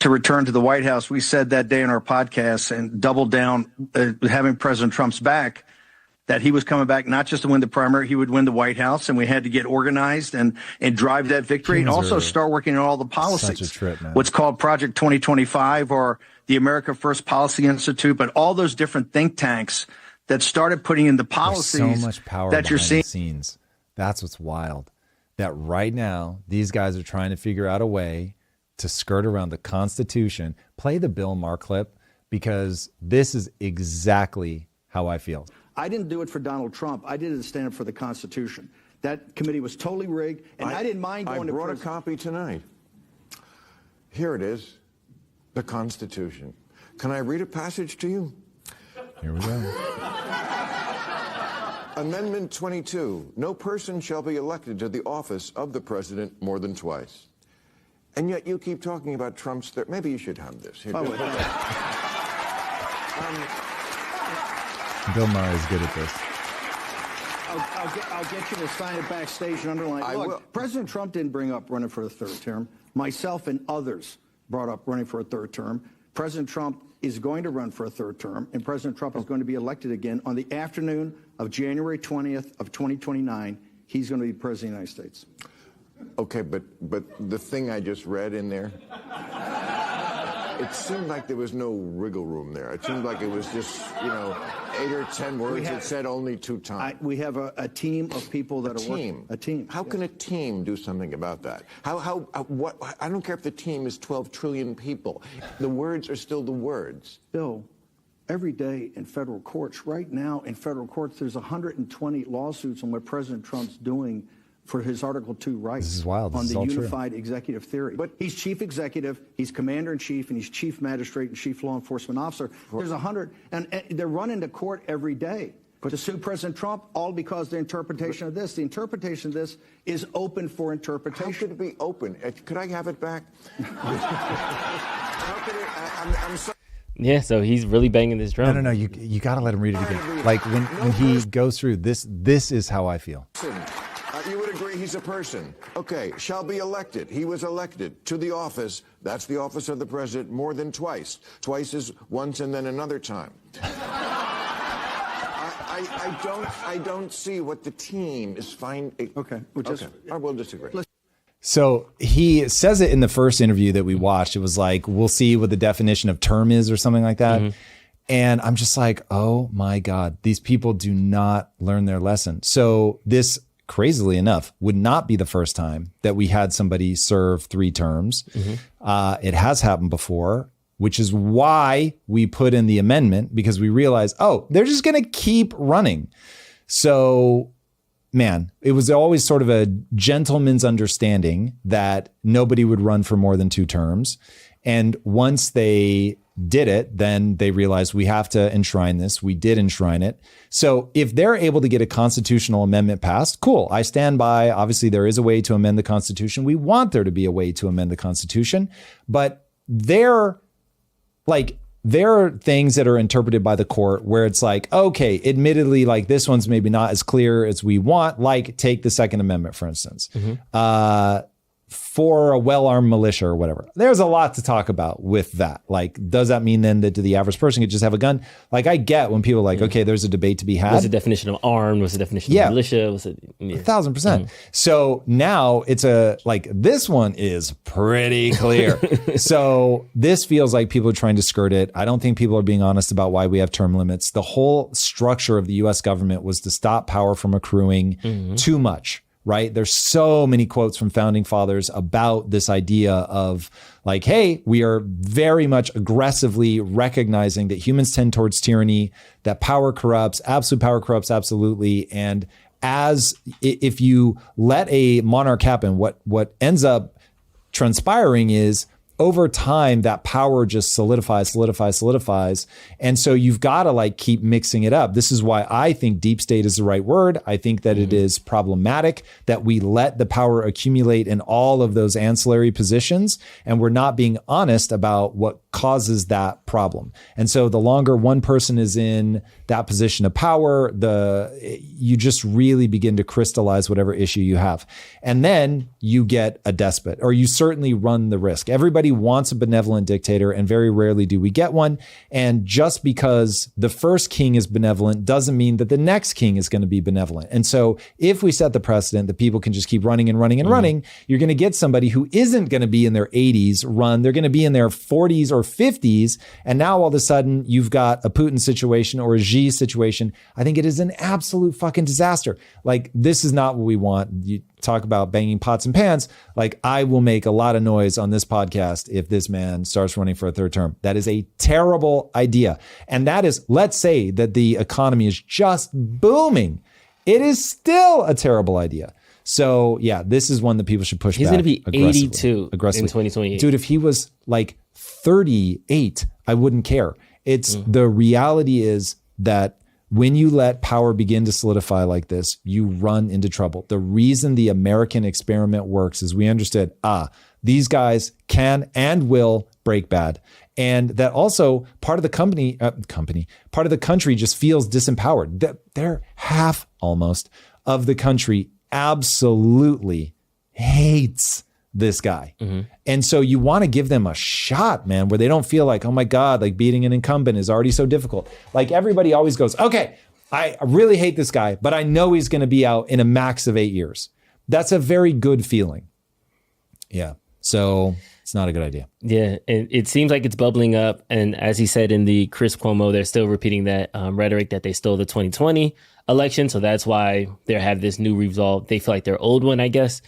to return to the White House. We said that day in our podcast and doubled down, having President Trump's back, that he was coming back not just to win the primary, he would win the White House, and we had to get organized and drive that victory and also start working on all the policies. Such a trip, man. What's called Project 2025 or the America First Policy Institute, but all those different think tanks that started putting in the policies There's so much power that you're seeing. The scenes. That's what's wild. That right now, these guys are trying to figure out a way to skirt around the Constitution, play the Bill Maher clip. because this is exactly how I feel. I didn't do it for Donald Trump. I did it to stand up for the Constitution. That committee was totally rigged, and I didn't mind going to prison. I brought a copy tonight. Here it is, the Constitution. Can I read a passage to you? Here we go. Amendment 22. No person shall be elected to the office of the president more than twice. And yet you keep talking about Trump's... Maybe you should have this. Here, Bill Maher is good at this. I'll get you to sign it backstage and underline. I will. President Trump didn't bring up running for a third term. Myself and others brought up running for a third term. President Trump is going to run for a third term, and President Trump is going to be elected again on the afternoon of January 20th of 2029. He's going to be president of the United States. Okay, but the thing I just read in there, it seemed like there was no wriggle room there. It seemed like it was just, 8 or 10 words that said only 2 times. We have a team of people that are working. A team. How can a team do something about that? What? I don't care if the team is 12 trillion people. The words are still the words. Bill, every day in federal courts, right now in federal courts, there's 120 lawsuits on what President Trump's doing for his Article 2 rights. This is wild. This on is the all unified executive theory. But he's chief executive, he's commander in chief, and he's chief magistrate and chief law enforcement officer. There's 100, and they're running to court every day to sue President Trump, all because the interpretation of this. The interpretation of this is open for interpretation. How could it be open? Could I have it back? How could it? I'm sorry. Yeah, so he's really banging this drum. No. You got to let him read it again. Like when he goes through this is how I feel. You would agree he's a person. Okay, shall be elected. He was elected to the office. That's the office of the president more than twice. Twice is once and then another time. I don't see what the team is finding. Okay, we'll disagree. So he says it in the first interview that we watched. It was like, we'll see what the definition of term is or something like that. Mm-hmm. And I'm just like, oh my God, these people do not learn their lesson. So this, crazily enough, would not be the first time that we had somebody serve 3 terms. Mm-hmm. It has happened before, which is why we put in the amendment, because we realized, they're just going to keep running. So, man, it was always sort of a gentleman's understanding that nobody would run for more than 2 terms. And once they did it, then they realized we have to enshrine this. We did enshrine it. So if they're able to get a constitutional amendment passed, cool. I stand by. Obviously, there is a way to amend the Constitution. We want there to be a way to amend the Constitution. But there are things that are interpreted by the court where it's like, okay, admittedly, like this one's maybe not as clear as we want. Like take the Second Amendment, for instance. Mm-hmm. For a well-armed militia or whatever. There's a lot to talk about with that. Like, does that mean then that the average person could just have a gun? Like, I get when people are like, okay, there's a debate to be had. What's the definition of armed? What's the definition of militia? 1,000%. Mm-hmm. So now it's this one is pretty clear. So this feels like people are trying to skirt it. I don't think people are being honest about why we have term limits. The whole structure of the U.S. government was to stop power from accruing too much. Right? There's so many quotes from founding fathers about this idea of like, hey, we are very much aggressively recognizing that humans tend towards tyranny, that power corrupts, absolute power corrupts absolutely. And if you let a monarch happen, what ends up transpiring is over time, that power just solidifies. And so you've got to keep mixing it up. This is why I think deep state is the right word. I think that it is problematic that we let the power accumulate in all of those ancillary positions. And we're not being honest about what causes that problem. And so the longer one person is in that position of power, you just really begin to crystallize whatever issue you have. And then you get a despot, or you certainly run the risk. Everybody wants a benevolent dictator, and very rarely do we get one. And just because the first king is benevolent doesn't mean that the next king is going to be benevolent. And so if we set the precedent that people can just keep running and running and running, you're going to get somebody who isn't going to be in their 80s run. They're going to be in their 40s or 50s. And now all of a sudden you've got a Putin situation or a Xi situation. I think it is an absolute fucking disaster. Like, this is not what we want. You talk about banging pots and pans. Like, I will make a lot of noise on this podcast if this man starts running for a third term. That is a terrible idea. And that is, let's say that the economy is just booming. It is still a terrible idea. So yeah, this is one that people should push back. He's going to be 82 in 2028. Dude, if he was like 38, I wouldn't care. It's the reality is that when you let power begin to solidify like this, you run into trouble. The reason the American experiment works is we understood, these guys can and will break bad. And that also part of the part of the country just feels disempowered. That they're half almost of the country absolutely hates this guy. And so you want to give them a shot, man, where they don't feel like, oh my God, like beating an incumbent is already so difficult. Like, everybody always goes, okay, I really hate this guy, but I know he's going to be out in a max of 8 years. That's a very good feeling. Yeah. So it's not a good idea. Yeah. And it seems like it's bubbling up. And as he said in the Chris Cuomo, they're still repeating that rhetoric that they stole the 2020 election. So that's why they have this new resolve. They feel like their old one, I guess.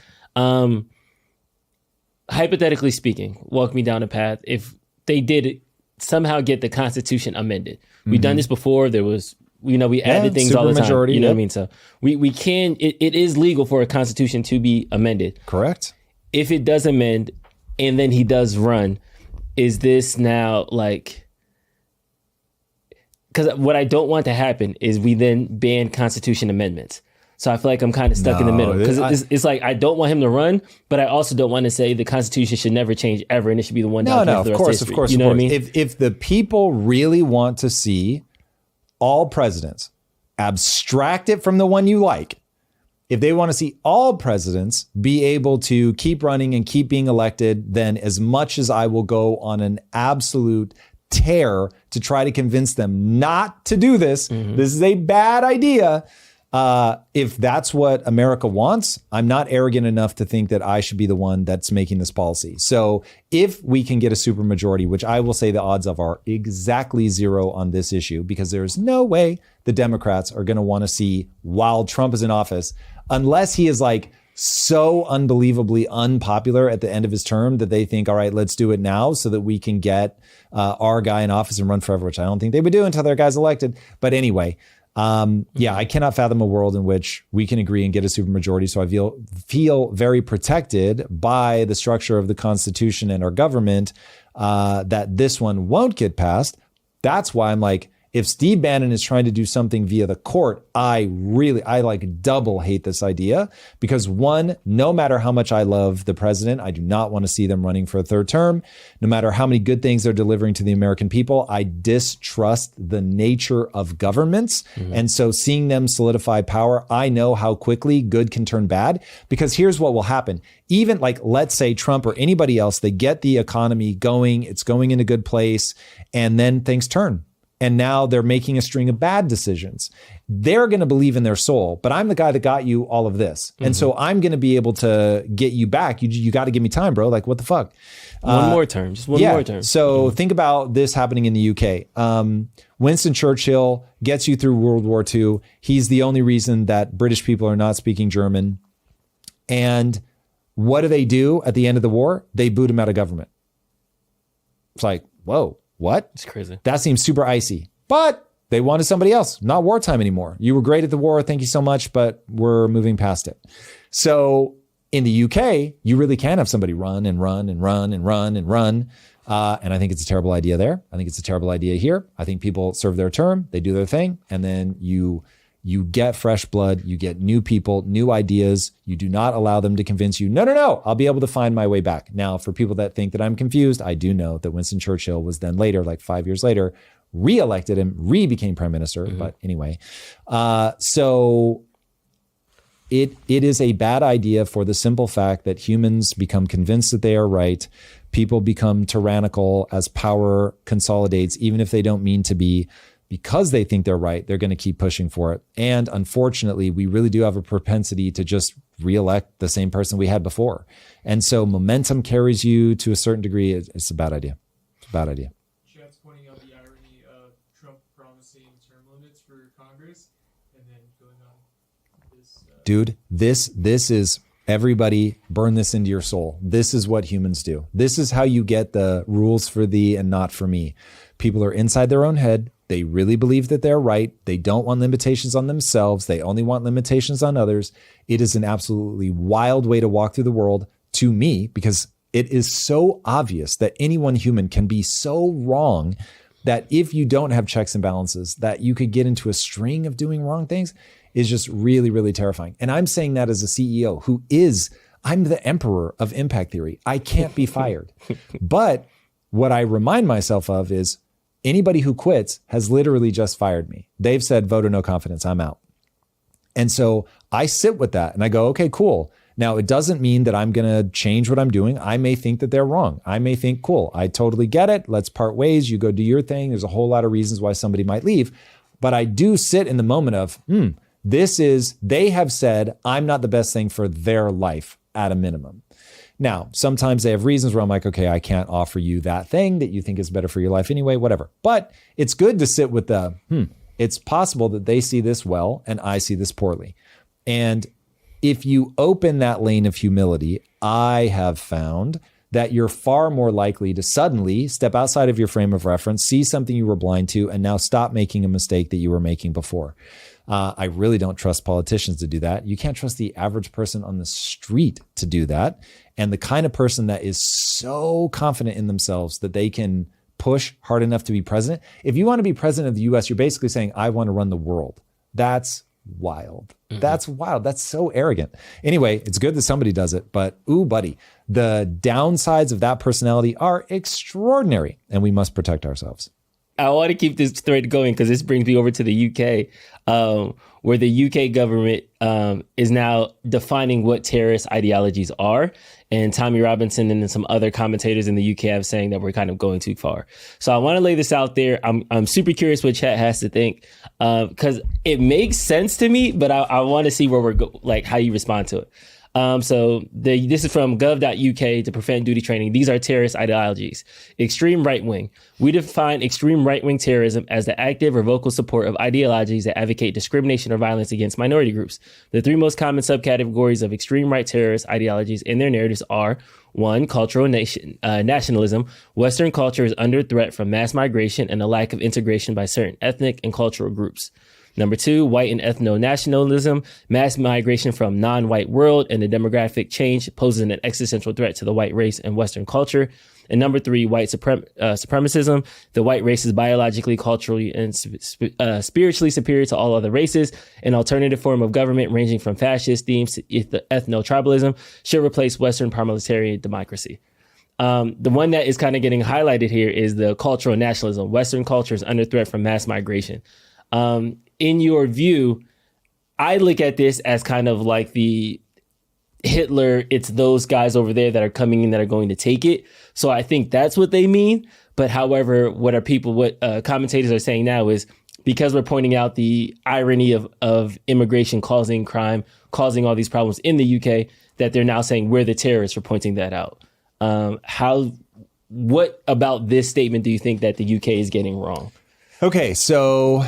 Hypothetically speaking, walk me down a path. If they did somehow get the Constitution amended, we've done this before. There was, we added things all the time. You know what I mean? So we can, it is legal for a Constitution to be amended. Correct. If it does amend and then he does run, is this now like, because what I don't want to happen is we then ban Constitution amendments. So I feel like I'm kind of stuck in the middle, because it's like I don't want him to run, but I also don't want to say the Constitution should never change ever, and it should be the one document for the rest of history. Of course. You know what I mean? If the people really want to see all presidents, abstract it from the one you like. If they want to see all presidents be able to keep running and keep being elected, then as much as I will go on an absolute tear to try to convince them not to do this, this is a bad idea. If that's what America wants, I'm not arrogant enough to think that I should be the one that's making this policy. So if we can get a supermajority, which I will say the odds of are exactly zero on this issue, because there's no way the Democrats are going to want to see while Trump is in office, unless he is like so unbelievably unpopular at the end of his term that they think, all right, let's do it now so that we can get our guy in office and run forever, which I don't think they would do until their guy's elected. But anyway, I cannot fathom a world in which we can agree and get a supermajority. So I feel very protected by the structure of the Constitution and our government that this one won't get passed. That's why I'm like, if Steve Bannon is trying to do something via the court, I like double hate this idea, because one, no matter how much I love the president, I do not want to see them running for a third term. No matter how many good things they're delivering to the American people, I distrust the nature of governments. And so seeing them solidify power, I know how quickly good can turn bad, because here's what will happen. Even like, let's say Trump or anybody else, they get the economy going, it's going in a good place, and then things turn. And now they're making a string of bad decisions. They're going to believe in their soul, but I'm the guy that got you all of this. And so I'm going to be able to get you back. You got to give me time, bro. Like, what the fuck? One more term, just one more term. So think about this happening in the UK. Winston Churchill gets you through World War II. He's the only reason that British people are not speaking German. And what do at the end of the war? They boot him out of government. It's like, whoa. What? It's crazy. That seems super icy. But they wanted somebody else. Not wartime anymore. You were great at the war. Thank you so much. But we're moving past it. So in the UK, you really can have somebody run and run and run and run and run. And I think it's a terrible idea there. I think it's a terrible idea here. I think people serve their term. They do their thing. And then you get fresh blood. You get new people, new ideas. You do not allow them to convince you, no, I'll be able to find my way back. Now, for people that think that I'm confused, I do know that Winston Churchill was then later, like 5 years later, re-elected him, became prime minister. But anyway, so it is a bad idea for the simple fact that humans become convinced that they are right. People become tyrannical as power consolidates, even if they don't mean to be. Because they think they're right, they're going to keep pushing for it. And unfortunately, we really do have a propensity to just reelect the same person we had before. And so momentum carries you to a certain degree. It's a bad idea. Bad idea. Chat's pointing out the irony of Trump promising term limits for Congress and then going on this. Dude, this is, everybody burn this into your soul. This is what humans do. This is how you get the rules for thee and not for me. People are inside their own head. They really believe that they're right. They don't want limitations on themselves. They only want limitations on others. It is an absolutely wild way to walk through the world to me, because it is so obvious that any one human can be so wrong that if you don't have checks and balances, that you could get into a string of doing wrong things is just really, really terrifying. And I'm saying that as a CEO I'm the emperor of impact theory. I can't be fired. But what I remind myself of is anybody who quits has literally just fired me. They've said, vote of no confidence, I'm out. And so I sit with that and I go, okay, cool. Now, it doesn't mean that I'm going to change what I'm doing. I may think that they're wrong. I may think, cool, I totally get it. Let's part ways. You go do your thing. There's a whole lot of reasons why somebody might leave. But I do sit in the moment of, they have said I'm not the best thing for their life at a minimum. Now, sometimes they have reasons where I'm like, okay, I can't offer you that thing that you think is better for your life anyway, whatever. But it's good to sit with the, it's possible that they see this well and I see this poorly. And if you open that lane of humility, I have found that you're far more likely to suddenly step outside of your frame of reference, see something you were blind to, and now stop making a mistake that you were making before. I really don't trust politicians to do that. You can't trust the average person on the street to do that. And the kind of person that is so confident in themselves that they can push hard enough to be president. If you want to be president of the US, you're basically saying, I want to run the world. That's wild. Mm-hmm. That's wild. That's so arrogant. Anyway, it's good that somebody does it, but ooh, buddy, the downsides of that personality are extraordinary and we must protect ourselves. I want to keep this thread going because this brings me over to the UK, where the UK government is now defining what terrorist ideologies are. And Tommy Robinson and some other commentators in the UK have saying that we're kind of going too far. So I want to lay this out there. I'm super curious what Chat has to think because it makes sense to me, but I want to see where we're like how you respond to it. This is from gov.uk to prevent duty training. These are terrorist ideologies. Extreme right wing. We define extreme right wing terrorism as the active or vocal support of ideologies that advocate discrimination or violence against minority groups. The three most common subcategories of extreme right terrorist ideologies in their narratives are: 1, cultural nationalism. Western culture is under threat from mass migration and a lack of integration by certain ethnic and cultural groups. Number 2, white and ethno-nationalism. Mass migration from non-white world and the demographic change poses an existential threat to the white race and Western culture. And number 3, white supremacism. The white race is biologically, culturally, and spiritually superior to all other races. An alternative form of government ranging from fascist themes to ethno-tribalism should replace Western parliamentary democracy. The one that is kind of getting highlighted here is the cultural nationalism. Western culture is under threat from mass migration. In your view, I look at this as kind of like the Hitler, it's those guys over there that are coming in that are going to take it. So I think that's what they mean. But however, what commentators are saying now is because we're pointing out the irony of immigration causing crime, causing all these problems in the UK, that they're now saying we're the terrorists for pointing that out. What about this statement do you think that the UK is getting wrong? Okay, so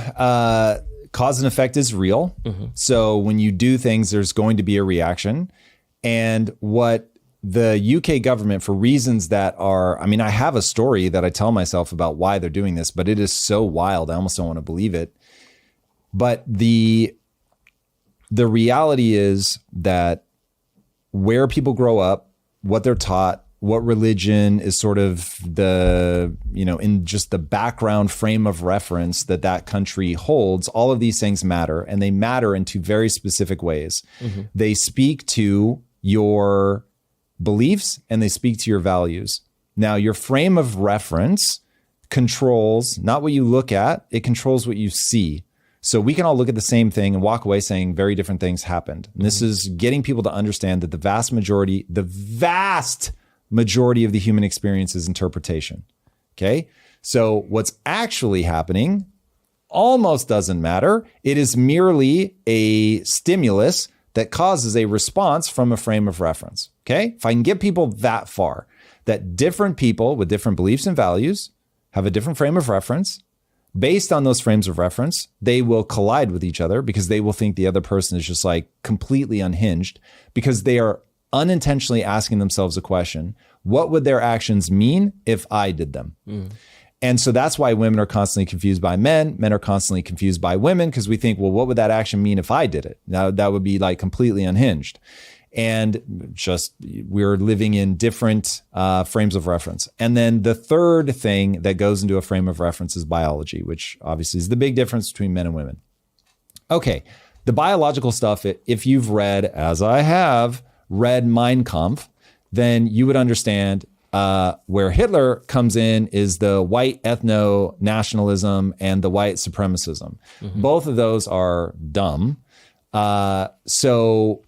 cause and effect is real. Mm-hmm. So when you do things, there's going to be a reaction. And what the UK government, for reasons that are, I mean, I have a story that I tell myself about why they're doing this, but it is so wild. I almost don't want to believe it. But the reality is that where people grow up, what they're taught, what religion is sort of the, in just the background frame of reference that country holds, all of these things matter, and they matter in two very specific ways. Mm-hmm. They speak to your beliefs and they speak to your values. Now, your frame of reference controls not what you look at, it controls what you see. So we can all look at the same thing and walk away saying very different things happened. And this is getting people to understand that the vast majority of the human experience is interpretation. Okay. So what's actually happening almost doesn't matter. It is merely a stimulus that causes a response from a frame of reference. Okay. If I can get people that far, that different people with different beliefs and values have a different frame of reference. Based on those frames of reference, they will collide with each other because they will think the other person is just like completely unhinged because they are unintentionally asking themselves a question. What would their actions mean if I did them? And so that's why women are constantly confused by men. Men are constantly confused by women because we think, well, what would that action mean if I did it? Now that would be like completely unhinged. And just we're living in different frames of reference. And then the third thing that goes into a frame of reference is biology, which obviously is the big difference between men and women. Okay, the biological stuff, if you've read, as I have, read Mein Kampf, then you would understand where Hitler comes in is the white ethno-nationalism and the white supremacism. Both of those are dumb. So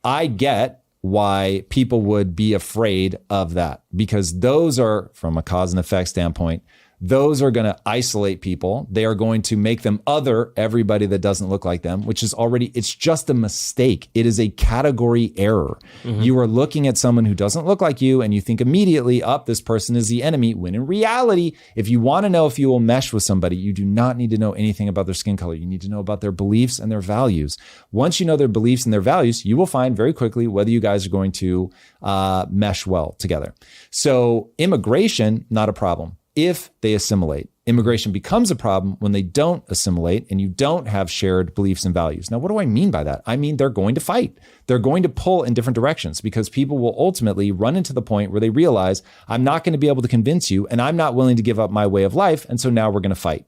I get why people would be afraid of that because those are, from a cause and effect standpoint, those are going to isolate people. They are going to make them other everybody that doesn't look like them, which is already, it's just a mistake. It is a category error. You are looking at someone who doesn't look like you and you think immediately, this person is the enemy, when in reality, if you want to know if you will mesh with somebody, you do not need to know anything about their skin color. You need to know about their beliefs and their values. Once you know their beliefs and their values, you will find very quickly whether you guys are going to mesh well together. So immigration, not a problem. If they assimilate. Immigration becomes a problem when they don't assimilate and you don't have shared beliefs and values. Now, what do I mean by that? I mean, they're going to fight. They're going to pull in different directions because people will ultimately run into the point where they realize I'm not going to be able to convince you and I'm not willing to give up my way of life. And so now we're going to fight.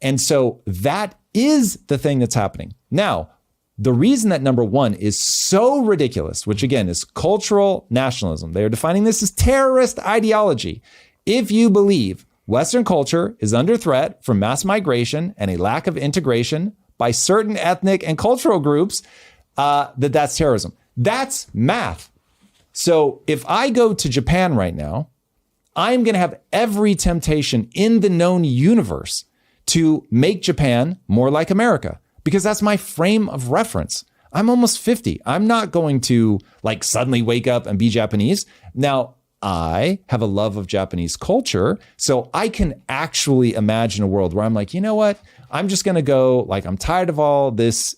And so that is the thing that's happening. Now, the reason that number one is so ridiculous, which again is cultural nationalism. They are defining this as terrorist ideology. If you believe Western culture is under threat from mass migration and a lack of integration by certain ethnic and cultural groups, that's terrorism. That's math. So if I go to Japan right now, I'm going to have every temptation in the known universe to make Japan more like America because that's my frame of reference. I'm almost 50. I'm not going to like suddenly wake up and be Japanese. Now, I have a love of Japanese culture, so I can actually imagine a world where I'm like, you know what? I'm just going to go, like, I'm tired of all this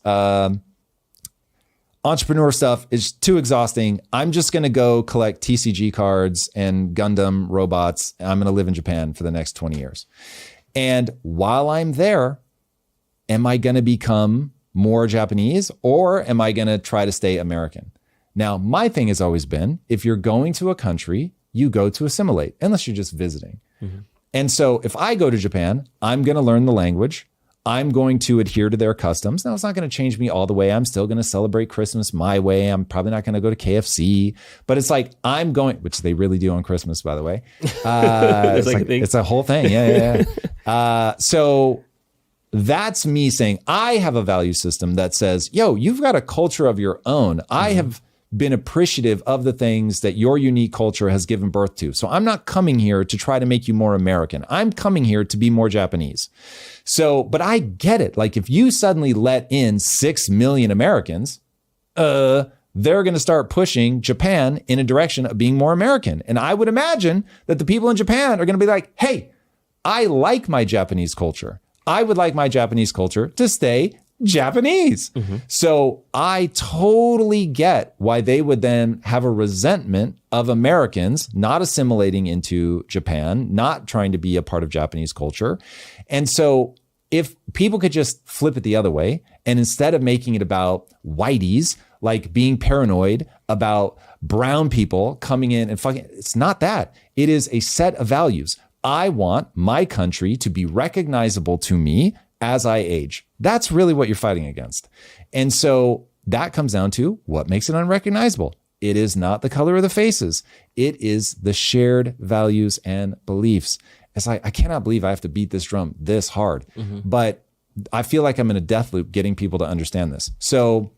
entrepreneur stuff. It's too exhausting. I'm just going to go collect TCG cards and Gundam robots. I'm going to live in Japan for the next 20 years. And while I'm there, am I going to become more Japanese or am I going to try to stay American? Now, my thing has always been, if you're going to a country, you go to assimilate, unless you're just visiting. And so if I go to Japan, I'm going to learn the language. I'm going to adhere to their customs. Now, it's not going to change me all the way. I'm still going to celebrate Christmas my way. I'm probably not going to go to KFC, but it's like I'm going, which they really do on Christmas, by the way. It's a whole thing. Yeah. So that's me saying I have a value system that says, yo, you've got a culture of your own. I have been appreciative of the things that your unique culture has given birth to. So I'm not coming here to try to make you more American. I'm coming here to be more Japanese. So, but I get it. Like if you suddenly let in 6 million Americans, they're going to start pushing Japan in a direction of being more American. And I would imagine that the people in Japan are going to be like, hey, I like my Japanese culture. I would like my Japanese culture to stay Japanese. So I totally get why they would then have a resentment of Americans not assimilating into Japan, not trying to be a part of Japanese culture. And so if people could just flip it the other way, and instead of making it about whiteys, like being paranoid about brown people coming in and fucking, it's not that. It is a set of values. I want my country to be recognizable to me as I age. That's really what you're fighting against. And so that comes down to what makes it unrecognizable. It is not the color of the faces. It is the shared values and beliefs. It's like, I cannot believe I have to beat this drum this hard, but I feel like I'm in a death loop getting people to understand this. So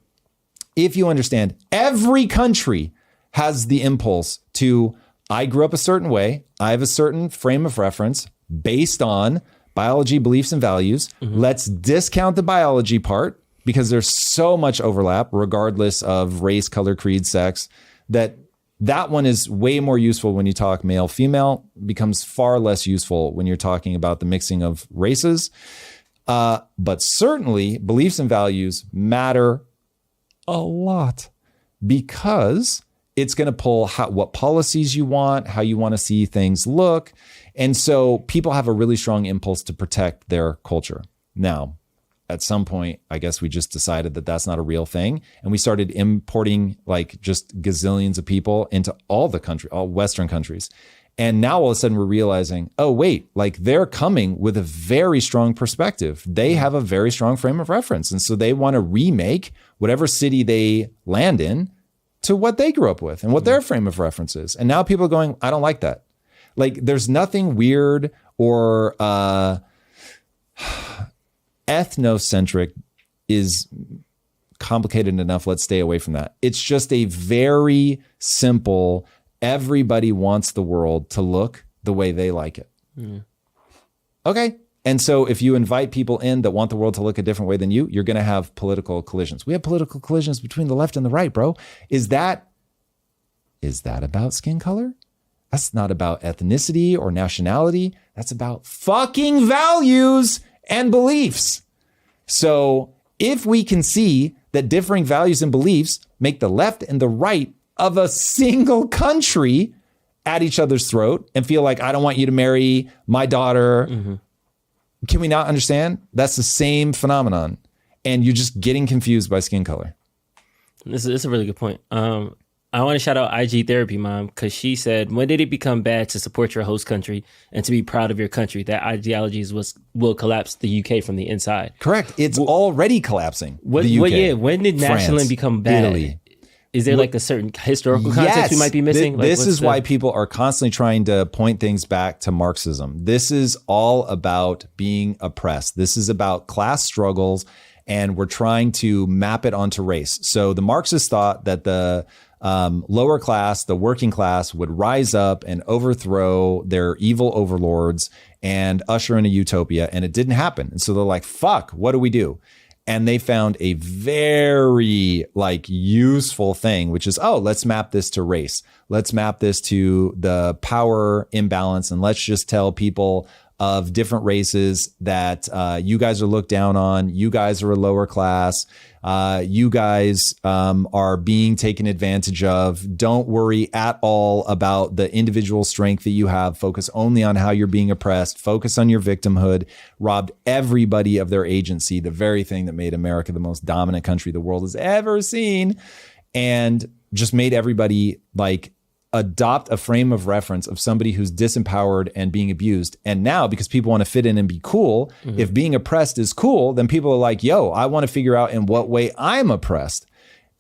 if you understand, every country has the impulse to, I grew up a certain way. I have a certain frame of reference based on biology, beliefs, and values. Let's discount the biology part because there's so much overlap, regardless of race, color, creed, sex, that that one is way more useful when you talk male, female, becomes far less useful when you're talking about the mixing of races. But certainly beliefs and values matter a lot because it's going to pull what policies you want, how you want to see things look. And so people have a really strong impulse to protect their culture. Now, at some point, I guess we just decided that that's not a real thing. And we started importing like just gazillions of people into all Western countries. And now all of a sudden we're realizing, oh, wait, like they're coming with a very strong perspective. They have a very strong frame of reference. And so they want to remake whatever city they land in to what they grew up with and what their frame of reference is. And now people are going, I don't like that. Like there's nothing weird or ethnocentric is complicated enough. Let's stay away from that. It's just a very simple, everybody wants the world to look the way they like it. Okay. And so if you invite people in that want the world to look a different way than you, you're going to have political collisions. We have political collisions between the left and the right, bro. Is that about skin color? That's not about ethnicity or nationality. That's about fucking values and beliefs. So if we can see that differing values and beliefs make the left and the right of a single country at each other's throat and feel like, I don't want you to marry my daughter. Can we not understand? That's the same phenomenon. And you're just getting confused by skin color. This is a really good point. I want to shout out IG Therapy Mom because she said, when did it become bad to support your host country and to be proud of your country? That ideologies will collapse the UK from the inside. Correct. It's already collapsing. The UK. When did nationalism become bad? Italy. Is there like a certain historical context we might be missing? This is why people are constantly trying to point things back to Marxism. This is all about being oppressed. This is about class struggles, and we're trying to map it onto race. So the Marxists thought that the lower class, the working class, would rise up and overthrow their evil overlords and usher in a utopia, and it didn't happen. And so they're like, fuck, what do we do? And they found a very useful thing, which is, let's map this to race. Let's map this to the power imbalance. And let's just tell people of different races that you guys are looked down on. You guys are a lower class. You guys are being taken advantage of. Don't worry at all about the individual strength that you have. Focus only on how you're being oppressed. Focus on your victimhood. Robbed everybody of their agency, the very thing that made America the most dominant country the world has ever seen, and just made everybody adopt a frame of reference of somebody who's disempowered and being abused. And now, because people want to fit in and be cool, if being oppressed is cool, then people are like, yo, I want to figure out in what way I'm oppressed.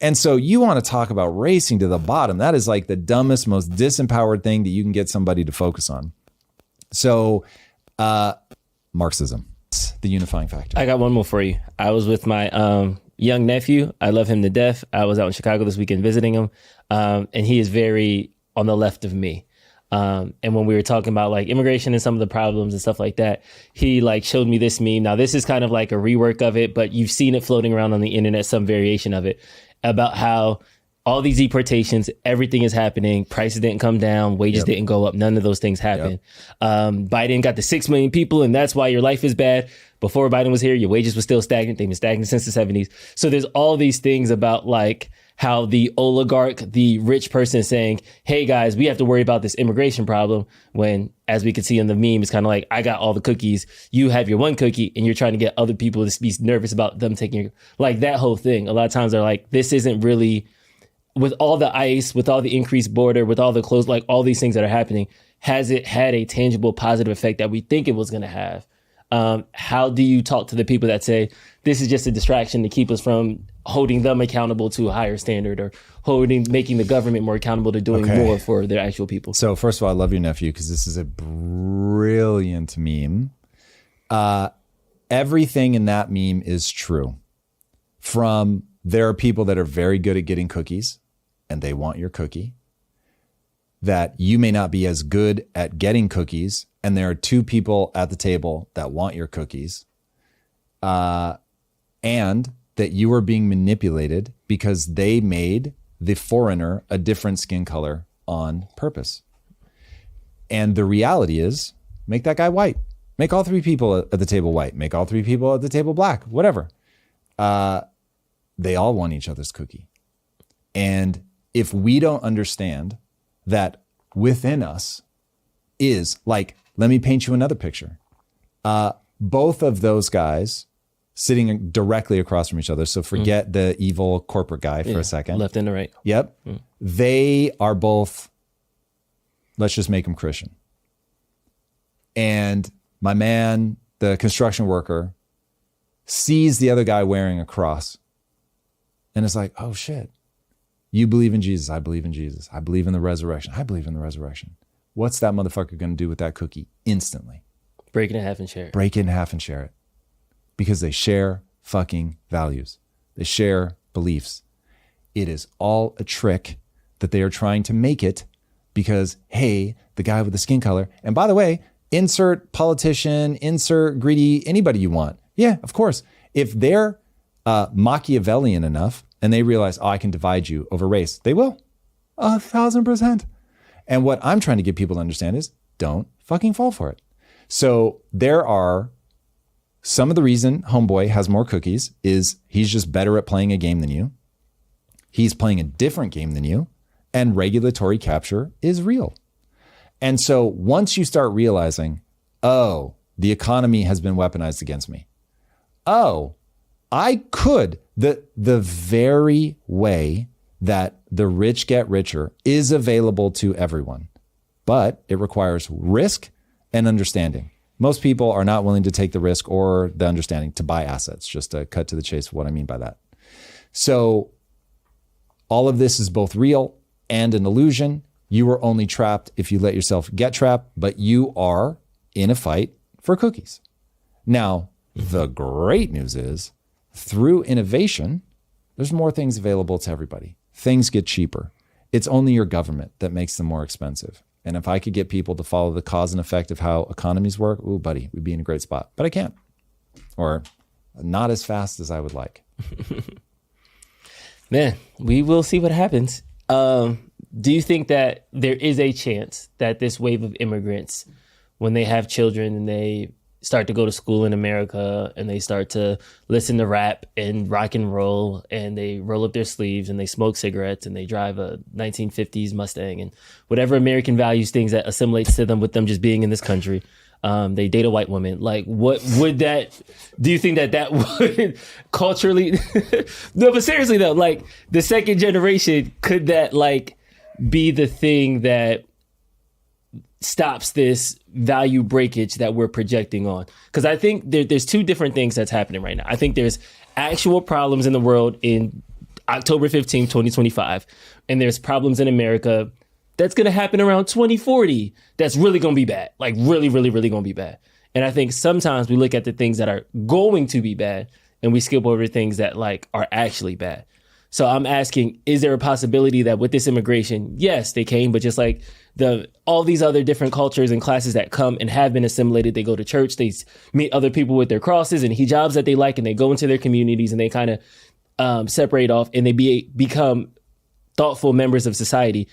And so you want to talk about racing to the bottom. That is like the dumbest, most disempowered thing that you can get somebody to focus on. So Marxism, the unifying factor. I got one more for you. I was with my young nephew. I love him to death. I was out in Chicago this weekend visiting him. And he is very on the left of me. And when we were talking about immigration and some of the problems and stuff like that, he showed me this meme. Now, this is kind of like a rework of it, but you've seen it floating around on the internet, some variation of it, about how all these deportations, everything is happening. Prices didn't come down. Wages didn't go up. None of those things happened. Biden got the 6 million people, and that's why your life is bad. Before Biden was here, your wages were still stagnant. They've been stagnant since the 70s. So there's all these things about how the oligarch, the rich person is saying, hey guys, we have to worry about this immigration problem, when, as we can see in the meme, it's kind of like, I got all the cookies, you have your one cookie, and you're trying to get other people to be nervous about them taking your, that whole thing. A lot of times they're like, this isn't really, with all the ICE, with all the increased border, with all the closed, all these things that are happening, has it had a tangible positive effect that we think it was going to have? How do you talk to the people that say this is just a distraction to keep us from holding them accountable to a higher standard, or making the government more accountable to doing more for their actual people? So first of all, I love your nephew because this is a brilliant meme. Everything in that meme is true. There are people that are very good at getting cookies and they want your cookie. That you may not be as good at getting cookies, and there are two people at the table that want your cookies, and that you are being manipulated because they made the foreigner a different skin color on purpose. And the reality is, make that guy white. Make all 3 people at the table white. Make all 3 people at the table black. Whatever. They all want each other's cookie. And if we don't understand that within us is like, let me paint you another picture. Both of those guys sitting directly across from each other. So forget the evil corporate guy for a second. Left and the right. Yep. They are both, let's just make them Christian. And my man, the construction worker, sees the other guy wearing a cross. And it's like, oh shit. You believe in Jesus. I believe in Jesus. I believe in the resurrection. I believe in the resurrection. What's that motherfucker going to do with that cookie? Instantly. Break it in half and share it. Break it in half and share it. Because they share fucking values. They share beliefs. It is all a trick that they are trying to make it because, hey, the guy with the skin color. And by the way, insert politician, insert greedy, anybody you want. Yeah, of course. If they're Machiavellian enough and they realize, oh, I can divide you over race, they will. 1,000%. And what I'm trying to get people to understand is don't fucking fall for it. So there are some of the reason Homeboy has more cookies is he's just better at playing a game than you. He's playing a different game than you, and regulatory capture is real. And so once you start realizing, oh, the economy has been weaponized against me. Oh, I could, the very way that the rich get richer is available to everyone, but it requires risk and understanding. Most people are not willing to take the risk or the understanding to buy assets, just to cut to the chase of what I mean by that. So all of this is both real and an illusion. You are only trapped if you let yourself get trapped, but you are in a fight for cookies. Now, the great news is through innovation, there's more things available to everybody. Things get cheaper. It's only your government that makes them more expensive. And if I could get people to follow the cause and effect of how economies work, ooh, buddy, we'd be in a great spot. But I can't. Or not as fast as I would like. Man, we will see what happens. Do you think that there is a chance that this wave of immigrants, when they have children and they start to go to school in America and they start to listen to rap and rock and roll and they roll up their sleeves and they smoke cigarettes and they drive a 1950s Mustang and whatever American values things that assimilates to them with them just being in this country, they date a white woman. Like, what would that, do you think that would culturally, no, but seriously though, like the second generation, could that like be the thing that stops this value breakage that we're projecting on? Because I think there's 2 different things that's happening right now. I think there's actual problems in the world in October 15, 2025, and there's problems in America that's going to happen around 2040 that's really going to be bad, like really, really, really going to be bad. And I think sometimes we look at the things that are going to be bad and we skip over things that like are actually bad. So I'm asking, is there a possibility that with this immigration, yes, they came, but just like all these other different cultures and classes that come and have been assimilated, they go to church, they meet other people with their crosses and hijabs that they like, and they go into their communities and they kind of separate off and they become thoughtful members of society.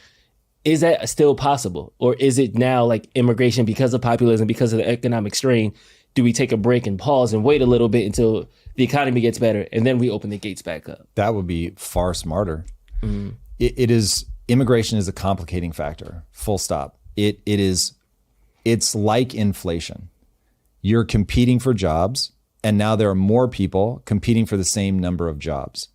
Is that still possible? Or is it now like immigration, because of populism, because of the economic strain, do we take a break and pause and wait a little bit until the economy gets better and then we open the gates back up? That would be far smarter. Immigration is a complicating factor, full stop. It's like inflation. You're competing for jobs, and now there are more people competing for the same number of jobs.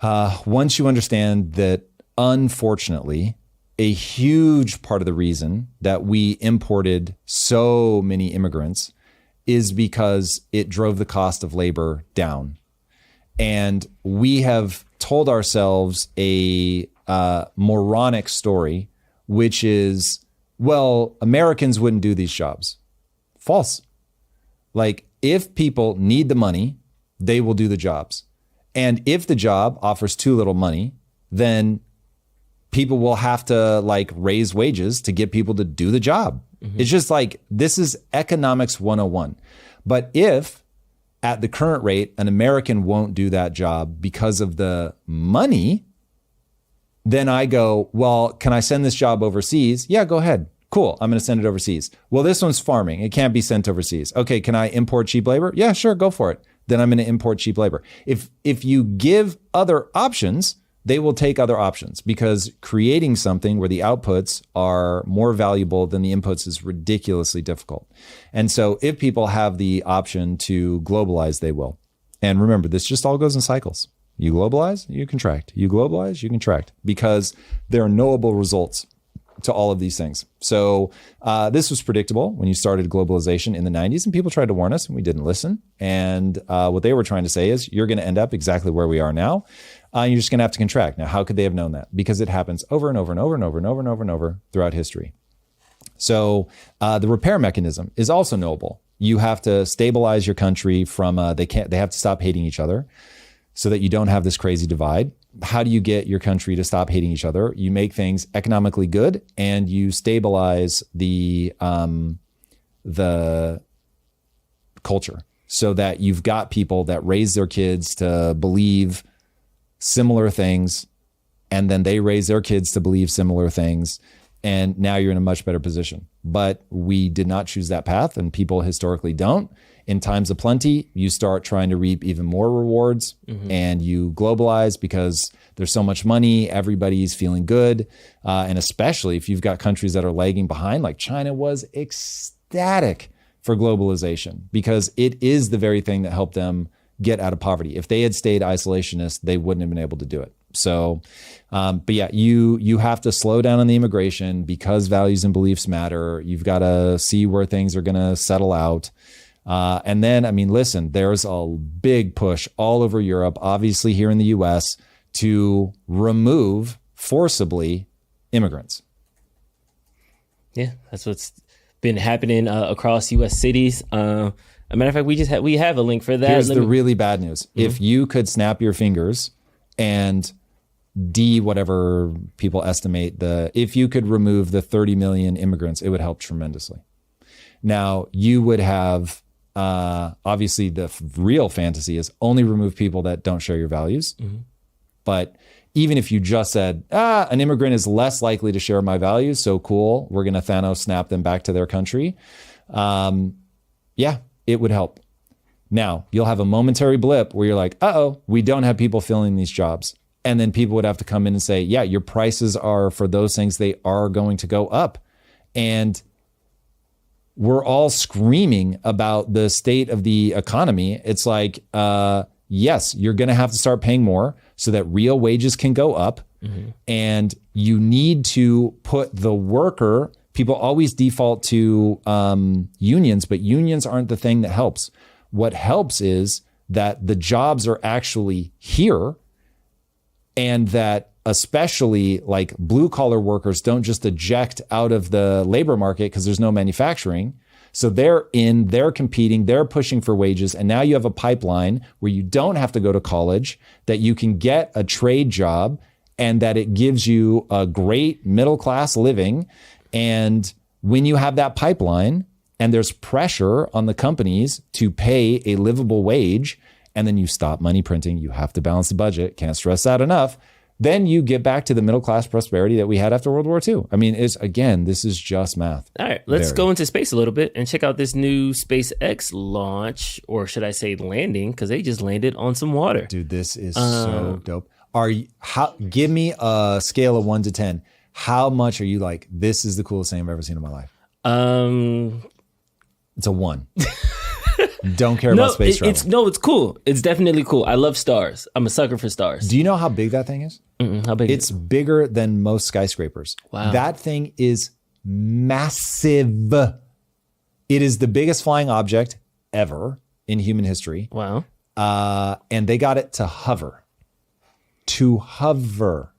Once you understand that, unfortunately, a huge part of the reason that we imported so many immigrants is because it drove the cost of labor down. And we have told ourselves a moronic story, which is, well, Americans wouldn't do these jobs. False. Like, if people need the money, they will do the jobs. And if the job offers too little money, then people will have to like raise wages to get people to do the job. Mm-hmm. It's just like, this is economics 101. But if at the current rate, an American won't do that job because of the money, Then I go, well, can I send this job overseas? Yeah, go ahead. Cool. I'm going to send it overseas. Well, this one's farming. It can't be sent overseas. Okay. Can I import cheap labor? Yeah, sure. Go for it. Then I'm going to import cheap labor. If you give other options, they will take other options, because creating something where the outputs are more valuable than the inputs is ridiculously difficult. And so if people have the option to globalize, they will. And remember, this just all goes in cycles. You globalize, you contract. You globalize, you contract, because there are knowable results to all of these things. So this was predictable when you started globalization in the 90s, and people tried to warn us and we didn't listen. And what they were trying to say is, you're going to end up exactly where we are now. You're just going to have to contract. Now, how could they have known that? Because it happens over and over and over and over and over and over and over throughout history. So the repair mechanism is also knowable. You have to stabilize your country from, they have to stop hating each other so that you don't have this crazy divide. How do you get your country to stop hating each other? You make things economically good, and you stabilize the culture so that you've got people that raise their kids to believe similar things, and then they raise their kids to believe similar things. And now you're in a much better position. But we did not choose that path, and people historically don't. In times of plenty, you start trying to reap even more rewards, and you globalize because there's so much money, everybody's feeling good. And especially if you've got countries that are lagging behind, like China was ecstatic for globalization, because it is the very thing that helped them get out of poverty. If they had stayed isolationist, they wouldn't have been able to do it. So, but yeah, you have to slow down on the immigration because values and beliefs matter. You've got to see where things are going to settle out. And then, I mean, listen, there's a big push all over Europe, obviously here in the US, to remove forcibly immigrants. Yeah, that's what's been happening across US cities. A matter of fact, we have a link for that. Here's the really bad news. If you could snap your fingers and whatever people estimate, if you could remove the 30 million immigrants, it would help tremendously. Now, you would have, obviously the real fantasy is only remove people that don't share your values. But even if you just said, an immigrant is less likely to share my values, so cool, we're going to Thanos snap them back to their country. Yeah, it would help. Now, you'll have a momentary blip where you're like, we don't have people filling these jobs. And then people would have to come in and say, yeah, your prices are, for those things, they are going to go up. And we're all screaming about the state of the economy. It's like, yes, you're going to have to start paying more so that real wages can go up. And you need to put the worker, people always default to unions, but unions aren't the thing that helps. What helps is that the jobs are actually here, and that especially like blue collar workers don't just eject out of the labor market because there's no manufacturing. So they're competing, they're pushing for wages. And now you have a pipeline where you don't have to go to college, that you can get a trade job, and that it gives you a great middle class living. And when you have that pipeline, and there's pressure on the companies to pay a livable wage, and then you stop money printing, you have to balance the budget, can't stress that enough, then you get back to the middle class prosperity that we had after World War II. I mean, this is just math. All right, let's go into space a little bit and check out this new SpaceX launch, or should I say landing, because they just landed on some water. Dude, this is so dope. Give me a scale of 1 to 10. How much are you like, this is the coolest thing I've ever seen in my life? It's a 1. Don't care about space travel. It's cool. It's definitely cool. I love stars. I'm a sucker for stars. Do you know how big that thing is? How big? It's bigger than most skyscrapers. Wow. That thing is massive. It is the biggest flying object ever in human history. Wow. And they got it to hover. To hover.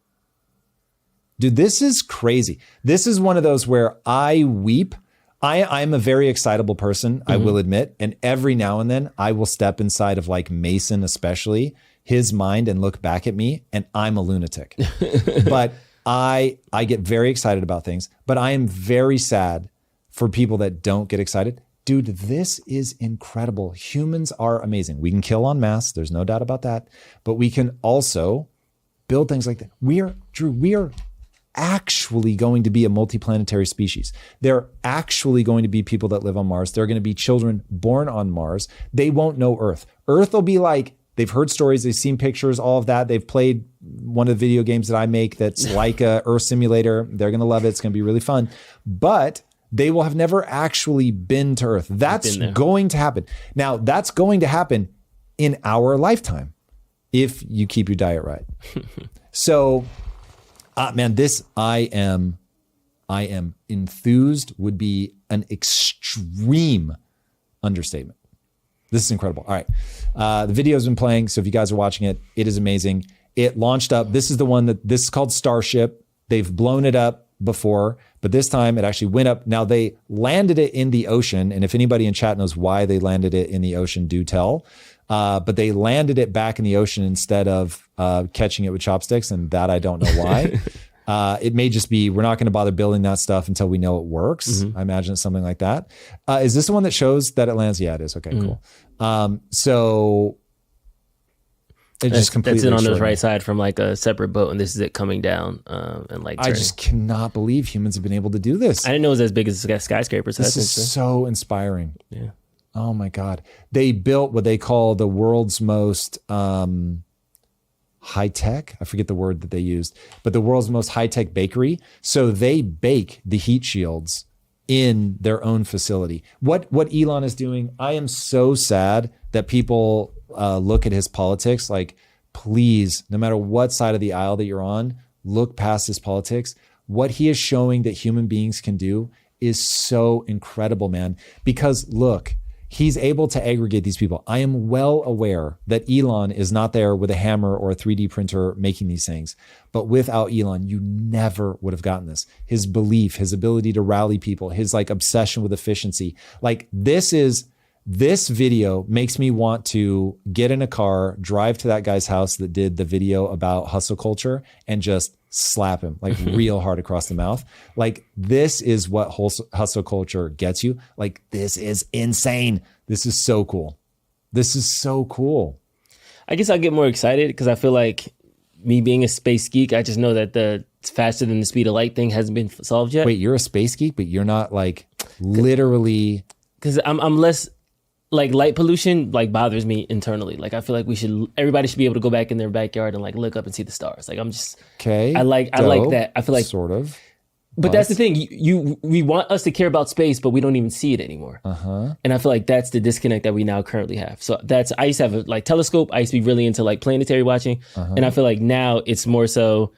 Dude, this is crazy. This is one of those where I weep. I'm a very excitable person, I will admit. And every now and then I will step inside of like Mason, especially his mind, and look back at me, and I'm a lunatic. But I get very excited about things, but I am very sad for people that don't get excited. Dude, this is incredible. Humans are amazing. We can kill en masse. There's no doubt about that. But we can also build things like that. We are actually going to be a multiplanetary species. They're actually going to be people that live on Mars. There are going to be children born on Mars. They won't know Earth. Earth will be like, they've heard stories, they've seen pictures, all of that. They've played one of the video games that I make that's like a Earth simulator. They're going to love it. It's going to be really fun. But they will have never actually been to Earth. That's going to happen. Now, that's going to happen in our lifetime if you keep your diet right. So, man, this I am enthused would be an extreme understatement. This is incredible. All right. The video's been playing. So if you guys are watching it, it is amazing. It launched up. This is the one this is called Starship. They've blown it up before, but this time it actually went up. Now they landed it in the ocean. And if anybody in chat knows why they landed it in the ocean, do tell. But they landed it back in the ocean instead of catching it with chopsticks. And that I don't know why. It may just be, we're not going to bother building that stuff until we know it works. I imagine it's something like that. Is this the one that shows that it lands? Yeah, it is. Okay, cool. So it just completely. That's it on the right side from like a separate boat, and this is it coming down and like turning. I just cannot believe humans have been able to do this. I didn't know it was as big as skyscrapers. This is so inspiring. Yeah. Oh my God. They built what they call the world's most high tech. I forget the word that they used, but the world's most high tech bakery. So they bake the heat shields in their own facility. What Elon is doing, I am so sad that people look at his politics. Like, please, no matter what side of the aisle that you're on, look past his politics. What he is showing that human beings can do is so incredible, man. Because look, he's able to aggregate these people. I am well aware that Elon is not there with a hammer or a 3D printer making these things. But without Elon, you never would have gotten this. His belief, his ability to rally people, his like obsession with efficiency. Like this video makes me want to get in a car, drive to that guy's house that did the video about hustle culture and just slap him like real hard across the mouth. Like, this is what hustle culture gets you. Like, this is insane. This is so cool. This is so cool. I guess I'll get more excited because I feel like me being a space geek, I just know that the faster than the speed of light thing hasn't been solved yet. Wait, you're a space geek, but you're not like literally. Because I'm less like light pollution like bothers me internally. Like, I feel like everybody should be able to go back in their backyard and like look up and see the stars. Like, I'm just okay. I like that. I feel like sort of. But that's the thing. We want us to care about space, but we don't even see it anymore. And I feel like that's the disconnect that we now currently have. So I used to have a like telescope. I used to be really into like planetary watching, and I feel like now it's more so.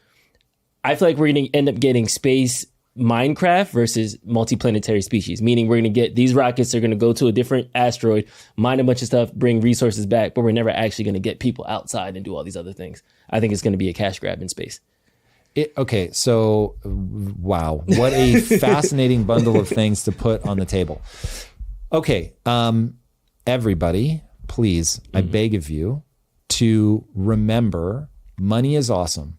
I feel like we're going to end up getting space Minecraft versus multiplanetary species, meaning we're going to get these rockets are going to go to a different asteroid, mine a bunch of stuff, bring resources back, but we're never actually going to get people outside and do all these other things. I think it's going to be a cash grab in space. Okay, so wow, what a fascinating bundle of things to put on the table. Okay, everybody, please, I beg of you to remember money is awesome.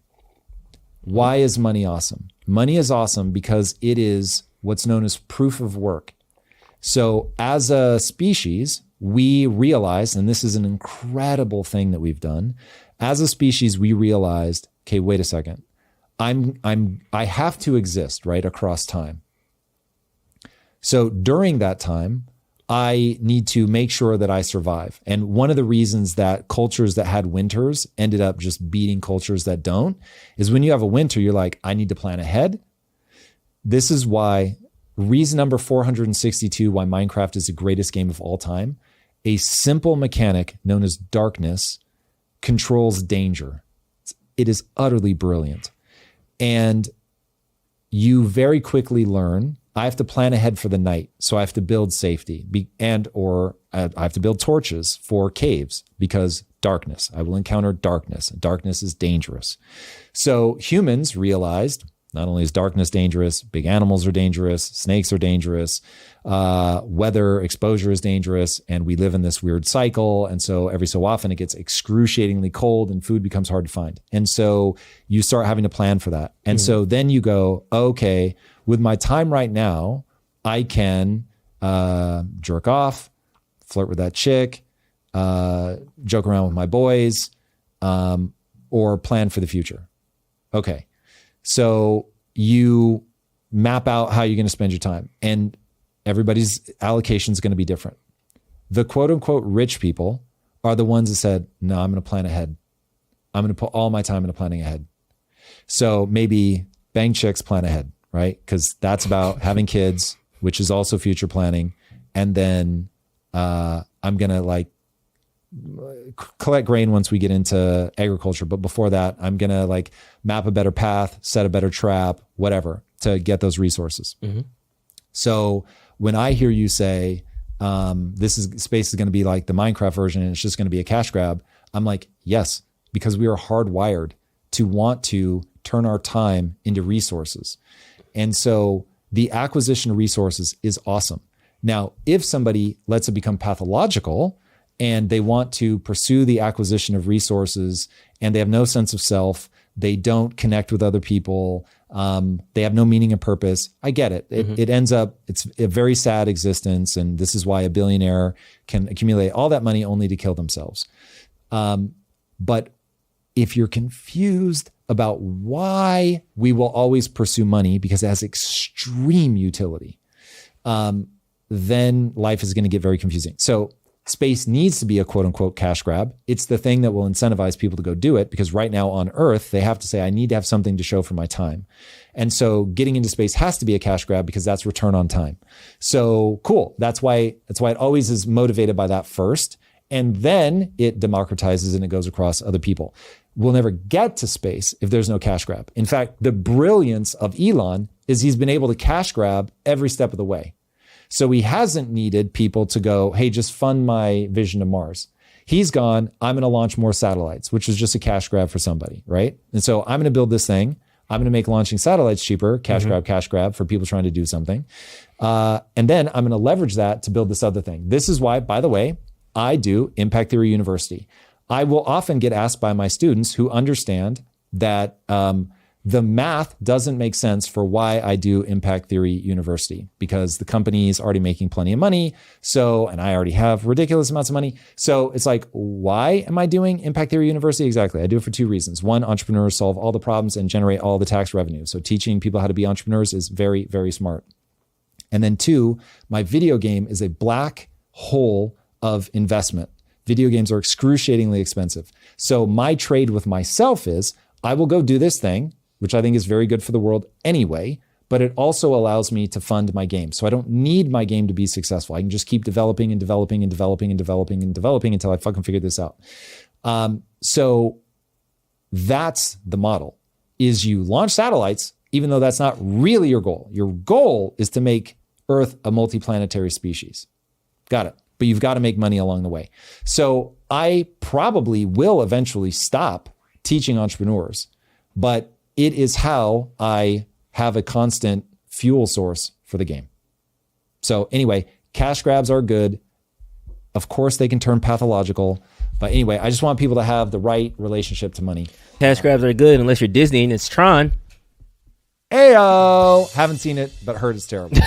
Why is money awesome? Money is awesome because it is what's known as proof of work. So as a species, we realized, and this is an incredible thing that we've done, as a species, we realized, okay, wait a second. I have to exist, right, across time. So during that time, I need to make sure that I survive. And one of the reasons that cultures that had winters ended up just beating cultures that don't is when you have a winter, you're like, I need to plan ahead. This is why, reason number 462, why Minecraft is the greatest game of all time. A simple mechanic known as darkness controls danger. It is utterly brilliant. And you very quickly learn, I have to plan ahead for the night. So I have to build safety or I have to build torches for caves because darkness, I will encounter darkness. Darkness is dangerous. So humans realized not only is darkness dangerous, big animals are dangerous, snakes are dangerous, weather exposure is dangerous, and we live in this weird cycle. And so every so often it gets excruciatingly cold and food becomes hard to find. And so you start having to plan for that. And so then you go, okay, with my time right now, I can jerk off, flirt with that chick, joke around with my boys, or plan for the future. Okay. So you map out how you're going to spend your time, and everybody's allocation is going to be different. The quote unquote rich people are the ones that said, no, I'm going to plan ahead. I'm going to put all my time into planning ahead. So maybe bang chicks, plan ahead, right? Because that's about having kids, which is also future planning. And then I'm going to like collect grain once we get into agriculture. But before that, I'm going to like map a better path, set a better trap, whatever, to get those resources. Mm-hmm. So when I hear you say, space is going to be like the Minecraft version and it's just going to be a cash grab, I'm like, yes, because we are hardwired to want to turn our time into resources. And so the acquisition of resources is awesome. Now, if somebody lets it become pathological and they want to pursue the acquisition of resources and they have no sense of self, they don't connect with other people, they have no meaning and purpose, I get it. It ends up, it's a very sad existence. And this is why a billionaire can accumulate all that money only to kill themselves. But if you're confused about why we will always pursue money because it has extreme utility, then life is going to get very confusing. So space needs to be a quote unquote cash grab. It's the thing that will incentivize people to go do it, because right now on Earth, they have to say, I need to have something to show for my time. And so getting into space has to be a cash grab because that's return on time. So cool. That's why it always is motivated by that first. And then it democratizes and it goes across other people. We'll never get to space if there's no cash grab. In fact, the brilliance of Elon is he's been able to cash grab every step of the way. So he hasn't needed people to go, hey, just fund my vision to Mars. He's gone, I'm going to launch more satellites, which was just a cash grab for somebody, right? And so I'm going to build this thing. I'm going to make launching satellites cheaper, cash grab for people trying to do something. And then I'm going to leverage that to build this other thing. This is why, by the way, I do Impact Theory University. I will often get asked by my students who understand that the math doesn't make sense for why I do Impact Theory University, because the company is already making plenty of money. So, and I already have ridiculous amounts of money. So it's like, why am I doing Impact Theory University? Exactly. I do it for two reasons. One, entrepreneurs solve all the problems and generate all the tax revenue. So teaching people how to be entrepreneurs is very, very smart. And then two, my video game is a black hole of investment. Video games are excruciatingly expensive. So my trade with myself is I will go do this thing, which I think is very good for the world anyway, but it also allows me to fund my game. So I don't need my game to be successful. I can just keep developing and developing and developing and developing and developing until I fucking figure this out. So that's the model, is you launch satellites, even though that's not really your goal. Your goal is to make Earth a multiplanetary species. Got it. But you've got to make money along the way. So I probably will eventually stop teaching entrepreneurs, but it is how I have a constant fuel source for the game. So anyway, cash grabs are good. Of course, they can turn pathological. But anyway, I just want people to have the right relationship to money. Cash grabs are good unless you're Disney and it's Tron. Ayo! Haven't seen it, but heard it's terrible.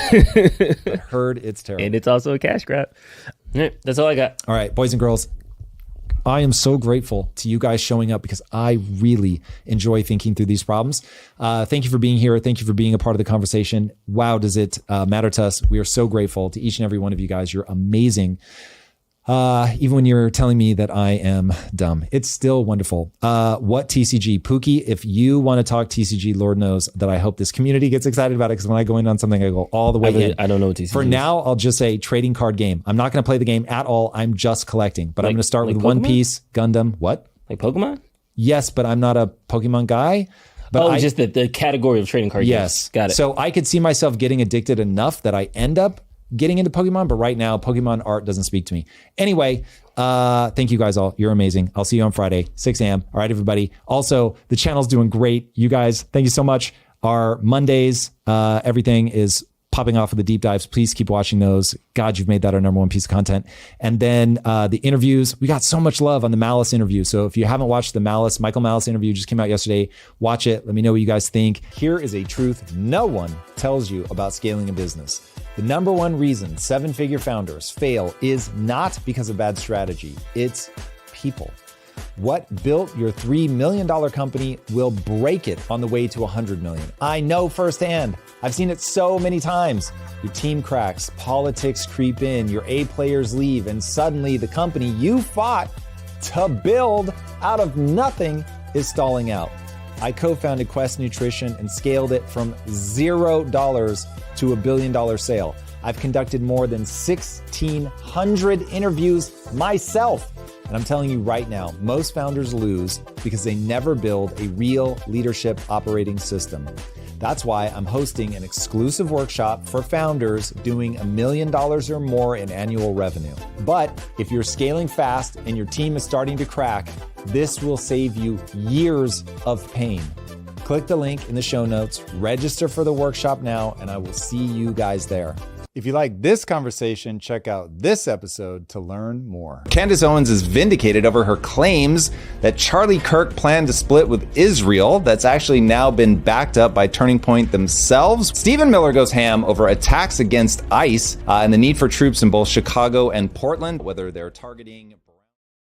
And it's also a cash grab. That's all I got. All right, boys and girls. I am so grateful to you guys showing up because I really enjoy thinking through these problems. Thank you for being here. Thank you for being a part of the conversation. Wow, does it matter to us. We are so grateful to each and every one of you guys. You're amazing. Even when you're telling me that I am dumb, it's still wonderful. What TCG? Pookie, if you want to talk TCG, Lord knows that I hope this community gets excited about it, because when I go in on something, I go all the way in. I don't know what TCG For is. now, I'll just say trading card game. I'm not going to play the game at all. I'm just collecting. But I'm going to start with Pokemon? One Piece, Gundam. What? Like Pokemon? Yes, but I'm not a Pokemon guy. But just the category of trading card games. Got it. So I could see myself getting addicted enough that I end up getting into Pokemon, but right now, Pokemon art doesn't speak to me. Anyway, thank you guys all. You're amazing. I'll see you on Friday, 6 a.m. All right, everybody. Also, the channel's doing great. You guys, thank you so much. Our Mondays, everything is popping off with the deep dives. Please keep watching those. God, you've made that our number one piece of content. And then the interviews, we got so much love on the Malice interview. So if you haven't watched the Michael Malice interview, just came out yesterday, watch it. Let me know what you guys think. Here is a truth no one tells you about scaling a business. The number one reason 7-figure founders fail is not because of bad strategy. It's people. What built your $3 million company will break it on the way to $100 million. I know firsthand. I've seen it so many times. Your team cracks, politics creep in, your A players leave, and suddenly the company you fought to build out of nothing is stalling out. I co-founded Quest Nutrition and scaled it from $0 to $1 billion sale. I've conducted more than 1,600 interviews myself. And I'm telling you right now, most founders lose because they never build a real leadership operating system. That's why I'm hosting an exclusive workshop for founders doing $1 million or more in annual revenue. But if you're scaling fast and your team is starting to crack, this will save you years of pain. Click the link in the show notes, register for the workshop now, and I will see you guys there. If you like this conversation, check out this episode to learn more. Candace Owens is vindicated over her claims that Charlie Kirk planned to split with Israel. That's actually now been backed up by Turning Point themselves. Stephen Miller goes ham over attacks against ICE and the need for troops in both Chicago and Portland, whether they're targeting